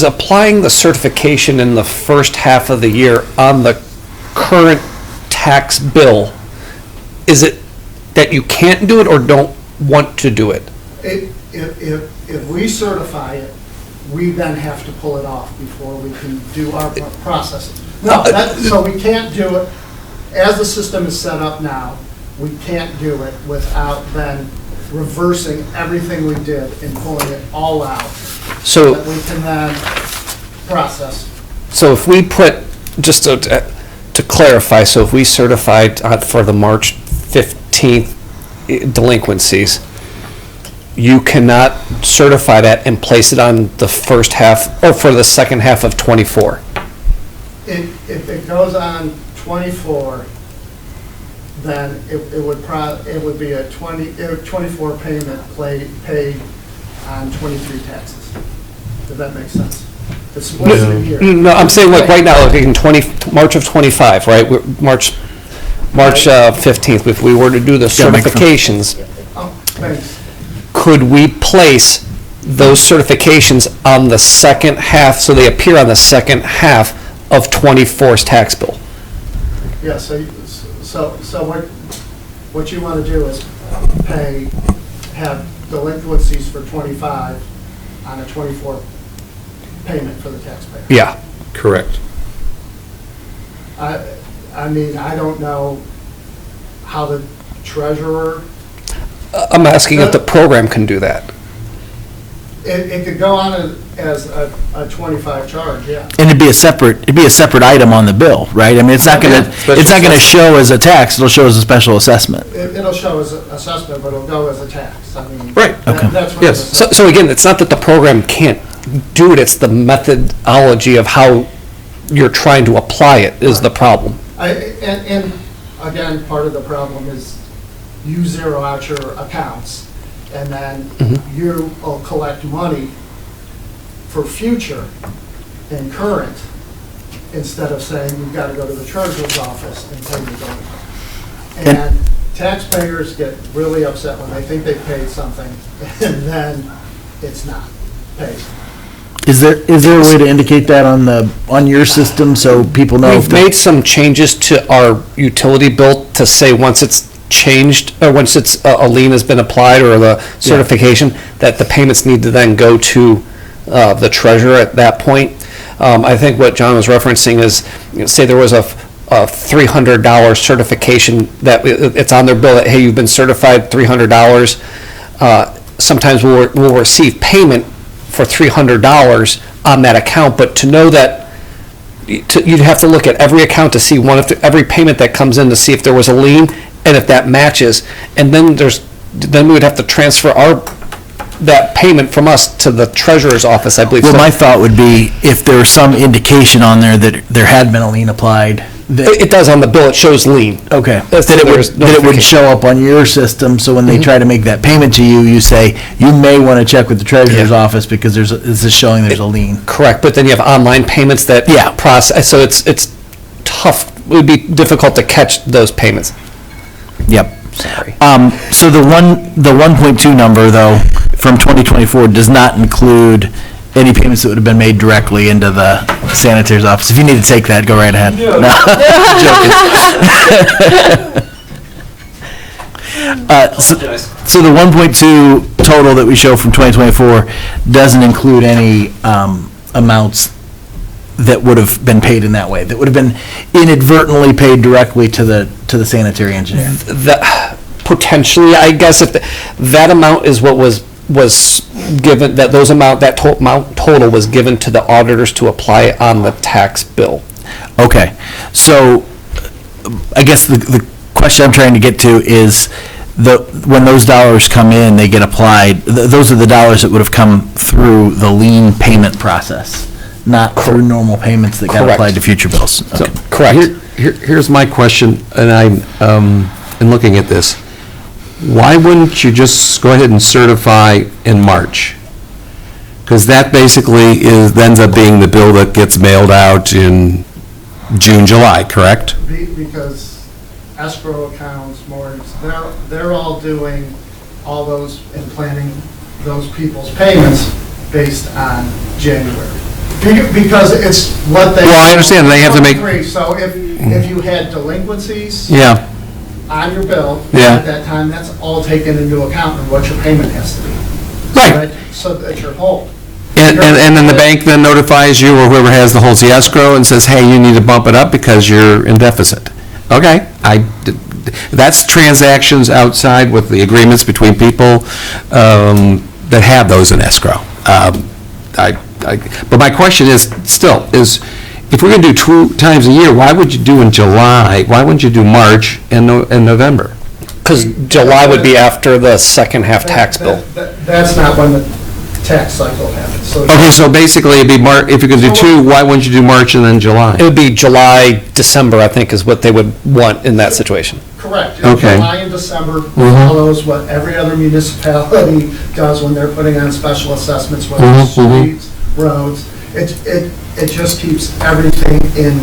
F: applying the certification in the first half of the year on the current tax bill, is it that you can't do it or don't want to do it?
O: If we certify it, we then have to pull it off before we can do our processing. No, so we can't do it, as the system is set up now, we can't do it without then reversing everything we did and pulling it all out.
F: So
O: that we can then process.
F: So if we put, just to clarify, so if we certified for the March 15th delinquencies, you cannot certify that and place it on the first half, or for the second half of '24?
O: If it goes on 24, then it would be a 24 payment paid on 23 taxes. Does that make sense? It's split in a year.
F: No, I'm saying like right now, like in March of '25, right? March 15th, if we were to do the certifications,
O: Oh, thanks.
F: could we place those certifications on the second half, so they appear on the second half of '24's tax bill?
O: Yeah, so what you want to do is have delinquencies for 25 on a 24 payment for the taxpayer.
F: Yeah.
B: Correct.
O: I mean, I don't know how the treasurer.
F: I'm asking if the program can do that.
O: It could go on as a 25 charge, yeah.
A: And it'd be a separate item on the bill, right? I mean, it's not gonna show as a tax, it'll show as a special assessment.
O: It'll show as an assessment, but it'll go as a tax. I mean,
F: Right.
O: that- that's what
F: Yes,
O: it's-
F: so again, it's not that the program can't do it, it's the methodology of how you're trying to apply it is the problem.
O: And again, part of the problem is you zero out your accounts, and then you will collect money for future and current, instead of saying you've got to go to the treasurer's office and pay your bill. And taxpayers get really upset when they think they've paid something, and then it's not paid.
A: Is there a way to indicate that on your system so people know?
F: We've made some changes to our utility bill to say once it's changed, or once it's, a lien has been applied or the certification, that the payments need to then go to the treasurer at that point. I think what John was referencing is, say there was a $300 certification that it's on their bill that, hey, you've been certified $300. Sometimes we'll receive payment for $300 on that account, but to know that, you'd have to look at every account to see every payment that comes in to see if there was a lien and if that matches, and then we would have to transfer that payment from us to the treasurer's office, I believe.
A: Well, my thought would be if there was some indication on there that there had been a lien applied.
F: It does on the bill, it shows lien.
A: Okay. That it would show up on your system, so when they try to make that payment to you, you say, you may want to check with the treasurer's office because this is showing there's a lien.
F: Correct, but then you have online payments that process, so it's tough, it would be difficult to catch those payments.
A: Yep.
F: Sorry.
A: So the 1.2 number, though, from 2024 does not include any payments that would have been made directly into the sanitary's office. If you need to take that, go right ahead. No. So the 1.2 total that we show from 2024 doesn't include any amounts that would have been paid in that way, that would have been inadvertently paid directly to the sanitary engineer.
F: Potentially, I guess if that amount is what was given, that amount total was given to the auditors to apply it on the tax bill.
A: Okay, so I guess the question I'm trying to get to is when those dollars come in, they get applied, those are the dollars that would have come through the lien payment process, not through normal payments that got applied to future bills.
F: So, correct.
B: Here's my question, and I'm in looking at this. Why wouldn't you just go ahead and certify in March? Because that basically ends up being the bill that gets mailed out in June, July, correct?
O: Because escrow accounts, mortgages, they're all doing all those and planning those people's payments based on January. Because it's what they.
B: Well, I understand, they have to make.
O: So if you had delinquencies.
B: Yeah.
O: On your bill,
B: Yeah.
O: at that time, that's all taken into account and what your payment has to be.
B: Right.
O: So that you're whole.
B: And then the bank then notifies you, or whoever has the whole escrow, and says, hey, you need to bump it up because you're in deficit. Okay, that's transactions outside with the agreements between people that have those in escrow. But my question is, if we're going to do 2 times a year, why would you do in July? Why wouldn't you do March and November?
F: Because July would be after the second half tax bill.
O: That's not when the tax cycle happens. So
B: Okay, so basically, it'd be if you're going to do 2, why wouldn't you do March and then July?
F: It would be July, December, I think, is what they would want in that situation.
O: Correct.
B: Okay.
O: July and December follows what every other municipality does when they're putting on special assessments, whether it's streets, roads. It just keeps everything in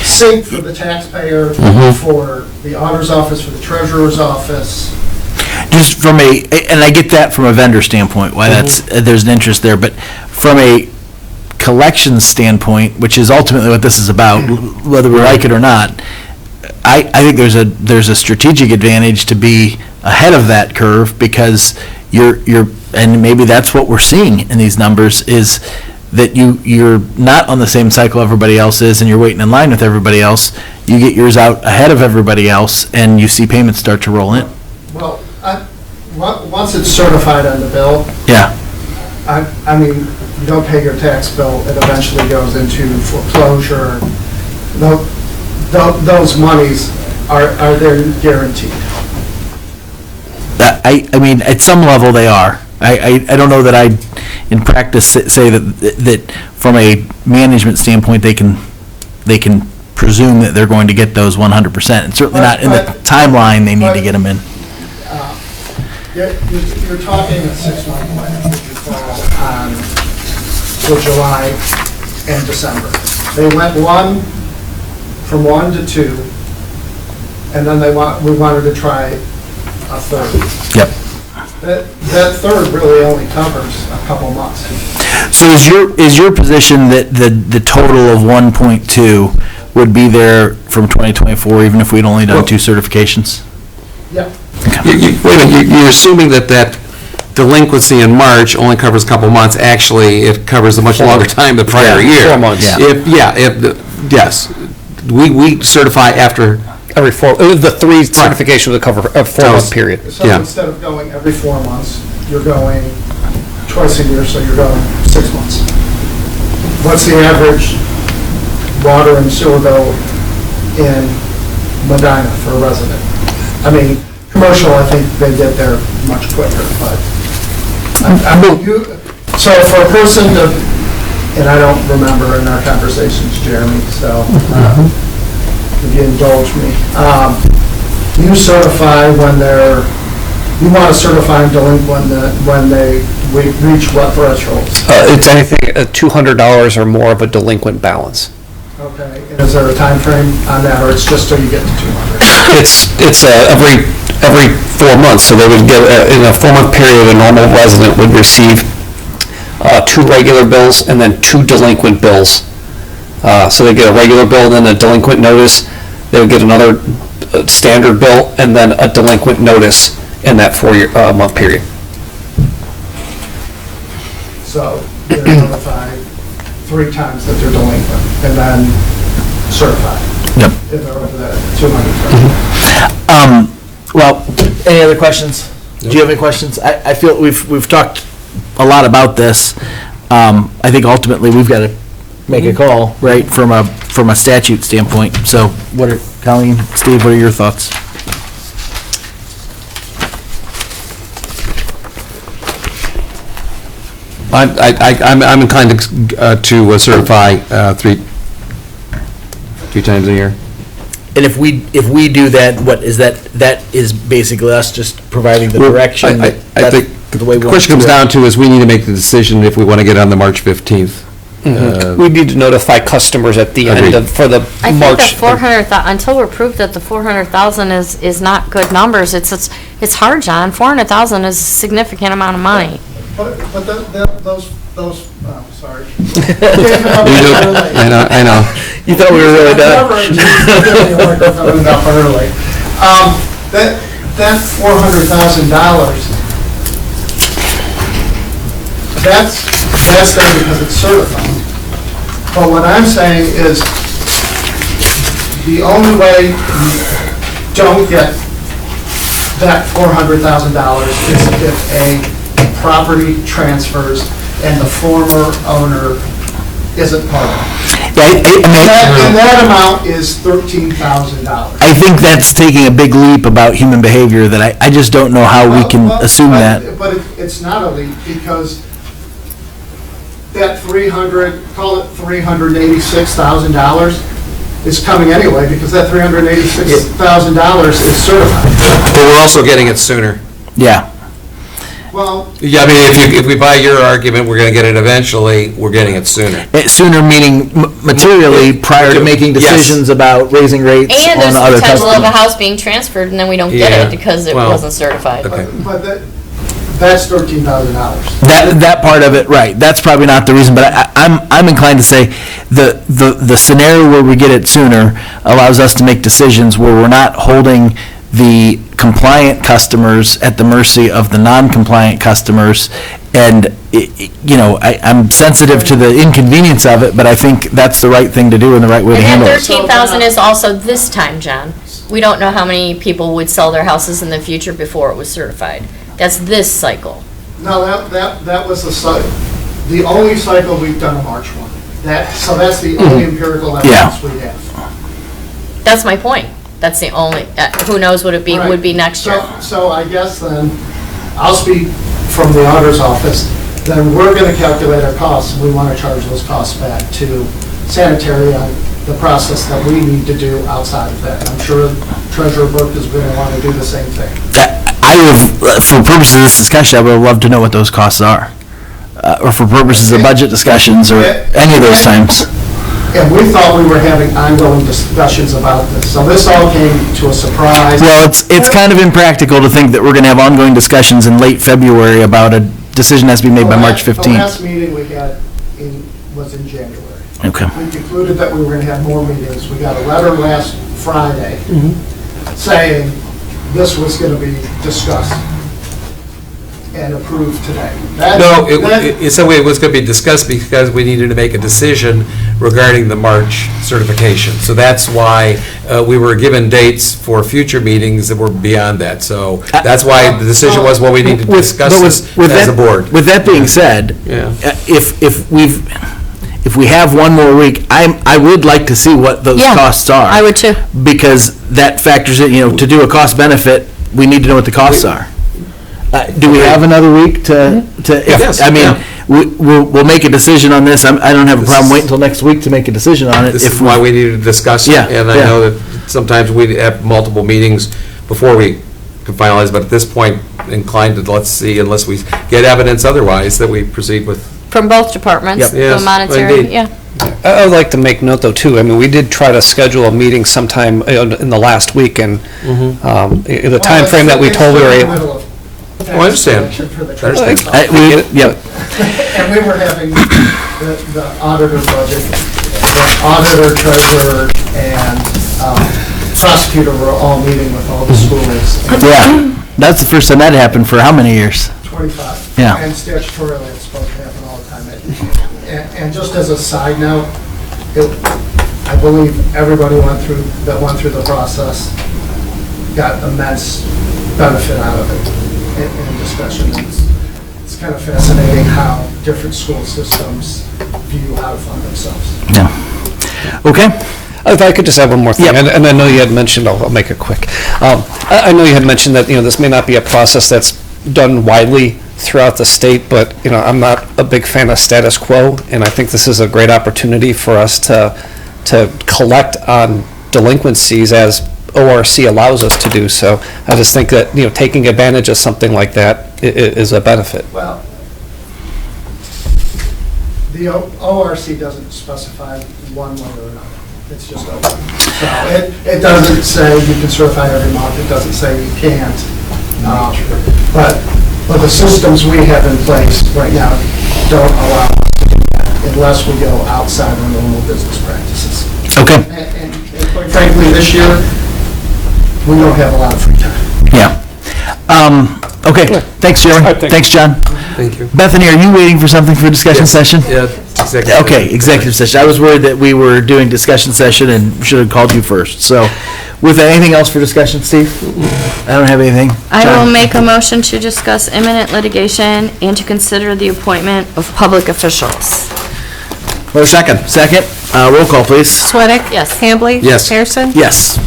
O: sync for the taxpayer, for the auditor's office, for the treasurer's office.
A: Just from and I get that from a vendor standpoint, why there's an interest there, but from a collections standpoint, which is ultimately what this is about, whether we like it or not, I think there's a strategic advantage to be ahead of that curve, because and maybe that's what we're seeing in these numbers, is that you're not on the same cycle everybody else is, and you're waiting in line with everybody else. You get yours out ahead of everybody else, and you see payments start to roll in.
O: Well, once it's certified on the bill,
A: Yeah.
O: I mean, you don't pay your tax bill, it eventually goes into foreclosure. Those monies are they guaranteed?
A: I mean, at some level, they are. I don't know that I, in practice, say that from a management standpoint, they can presume that they're going to get those 100%. And certainly not in the timeline they need to get them in.
O: You're talking a 6-month plan that you fall on for July and December. They went from 1 to 2, and then we wanted to try a third.
A: Yep.
O: That third really only covers a couple months.
A: So is your position that the total of 1.2 would be there from 2024, even if we'd only done 2 certifications?
O: Yeah.
B: Wait a minute, you're assuming that delinquency in March only covers a couple months. Actually, it covers a much longer time the prior year.
F: 4 months.
B: Yes. We certify after.
F: Every 4, the 3 certification would cover a 4-month period.
O: So instead of going every 4 months, you're going twice a year, so you're going 6 months. What's the average water and sewer bill in Medina for a resident? I mean, commercial, I think they get there much quicker, but so for a person to, and I don't remember in our conversations, Jeremy, so if you indulge me, you certify you want to certify delinquent when they reach what thresholds?
F: It's anything $200 or more of a delinquent balance.
O: Okay, and is there a time frame on that, or it's just till you get to 200?
F: It's every 4 months, so they would get, in a 4-month period, a normal resident would receive 2 regular bills and then 2 delinquent bills. So they get a regular bill and then a delinquent notice. They would get another standard bill and then a delinquent notice in that 4-month period.
O: So they're notified 3 times that they're delinquent, and then certified.
A: Yep.
O: If they're over that 200 threshold.
A: Well, any other questions? Do you have any questions? I feel we've talked a lot about this. I think ultimately we've got to make a call, right, from a statute standpoint. So Colleen, Steve, what are your thoughts?
B: I'm inclined to certify 3 times a year.
A: And if we do that, what is that? That is basically us just providing the direction.
B: I think the question comes down to is we need to make the decision if we want to get on the March 15th.
F: We need to notify customers at the end of, for the
M: I
F: March.
M: think the 400,000, until we're proved that the 400,000 is not good numbers, it's hard, John. 400,000 is a significant amount of money.
O: But those, sorry.
B: I know.
A: You thought we were really done.
O: That $400,000, that's there because it's certified. But what I'm saying is, the only way you don't get that $400,000 is if a property transfers and the former owner isn't part of it. And that amount is $13,000.
A: I think that's taking a big leap about human behavior that I just don't know how we can assume that.
O: But it's not a leap, because that call it $386,000 is coming anyway, because that $386,000 is certified.
B: But we're also getting it sooner.
A: Yeah.
O: Well,
B: Yeah, I mean, if we buy your argument, we're going to get it eventually, we're getting it sooner.
A: Sooner meaning materially prior to making decisions about raising rates
M: And
A: on
M: there's the
A: other
M: potential of a
A: customers.
M: house being transferred, and then we don't get
B: Yeah.
M: it because it
B: Well,
M: wasn't certified.
B: Okay.
O: but that's $13,000.
A: That part of it, right, that's probably not the reason, but I'm inclined to say the scenario where we get it sooner allows us to make decisions where we're not holding the compliant customers at the mercy of the non-compliant customers. And, I'm sensitive to the inconvenience of it, but I think that's the right thing to do and the right way to handle
M: And
A: it.
M: that 13,000 is also this time, John. We don't know how many people would sell their houses in the future before it was certified. That's this cycle.
O: No, that was the only cycle we've done a March one. So that's the only empirical evidence we have.
M: That's my point. That's the only, who knows what it be, would be next year.
O: So I guess then, I'll speak from the auditor's office, then we're gonna calculate our costs, and we wanna charge those costs back to sanitary on the process that we need to do outside of that. I'm sure Treasurer Burke is gonna wanna do the same thing.
A: I would, for purposes of this discussion, I would love to know what those costs are. Or for purposes of budget discussions, or any of those times.
O: And we thought we were having ongoing discussions about this, so this all came to a surprise.
A: Well, it's kind of impractical to think that we're gonna have ongoing discussions in late February about a decision has to be made by March 15th.
O: The last meeting we had was in January.
A: Okay.
O: We concluded that we were gonna have more meetings. We got a letter last Friday saying this was gonna be discussed and approved today.
B: No, it's the way it was going to be discussed because we needed to make a decision regarding the March certification. So that's why we were given dates for future meetings that were beyond that. So that's why the decision was, well, we need to discuss this as a board.
A: With that being said,
B: Yeah.
A: if we have one more week, I would like to see what those
C: Yeah,
A: costs are.
C: I would too.
A: Because that factors in, to do a cost benefit, we need to know what the costs are. Do we have another week to?
B: Yes,
A: I mean,
B: yeah.
A: we'll make a decision on this. I don't have a problem waiting until next week to make a decision on it.
B: This is why we needed to discuss it.
A: Yeah,
B: And I
A: yeah.
B: know that sometimes we have multiple meetings before we can finalize, but at this point, inclined to, let's see, unless we get evidence otherwise, that we proceed with.
M: From both departments,
B: Yep.
M: the
B: Yes,
M: monetary,
B: indeed.
M: yeah.
F: I would like to make note, though, too, I mean, we did try to schedule a meeting sometime in the last week, and the time frame that we told we were able.
B: Oh, I understand.
O: For the
B: I understand.
O: treasurer.
A: Yeah.
O: And we were having the auditor budget, the auditor, treasurer, and prosecutor were all meeting with all the schools.
A: Yeah, that's the first time that happened for how many years?
O: 25.
A: Yeah.
O: And statutorily, it's supposed to happen all the time. And just as a side note, I believe everybody that went through the process got immense benefit out of it in discussion. It's kind of fascinating how different school systems view how to fund themselves.
A: Yeah. Okay.
F: If I could just have one more thing,
A: Yep.
F: and I know you had mentioned, I'll make it quick. I know you had mentioned that, this may not be a process that's done widely throughout the state, but, I'm not a big fan of status quo, and I think this is a great opportunity for us to collect on delinquencies as ORC allows us to do so. I just think that, taking advantage of something like that is a benefit.
O: Well, the ORC doesn't specify one way or another. It's just open. So it doesn't say you can certify every month. It doesn't say you can't. But the systems we have in place right now don't allow us to do that unless we go outside of normal business practices.
A: Okay.
O: And quite frankly, this year, we don't have a lot of free time.
A: Yeah. Okay, thanks, Jeremy. Thanks, John.
B: Thank you.
A: Bethany, are you waiting for something for discussion session?
B: Yeah, executive.
A: Okay, executive session. I was worried that we were doing discussion session and should have called you first. So, with that, anything else for discussion, Steve? I don't have anything.
M: I
A: John?
M: will make a motion to discuss imminent litigation and to consider the appointment of public officials.
A: Second. Roll call, please.
D: Sweattick?
M: Yes.
D: Hambley?
B: Yes.
D: Harrison?
A: Yes.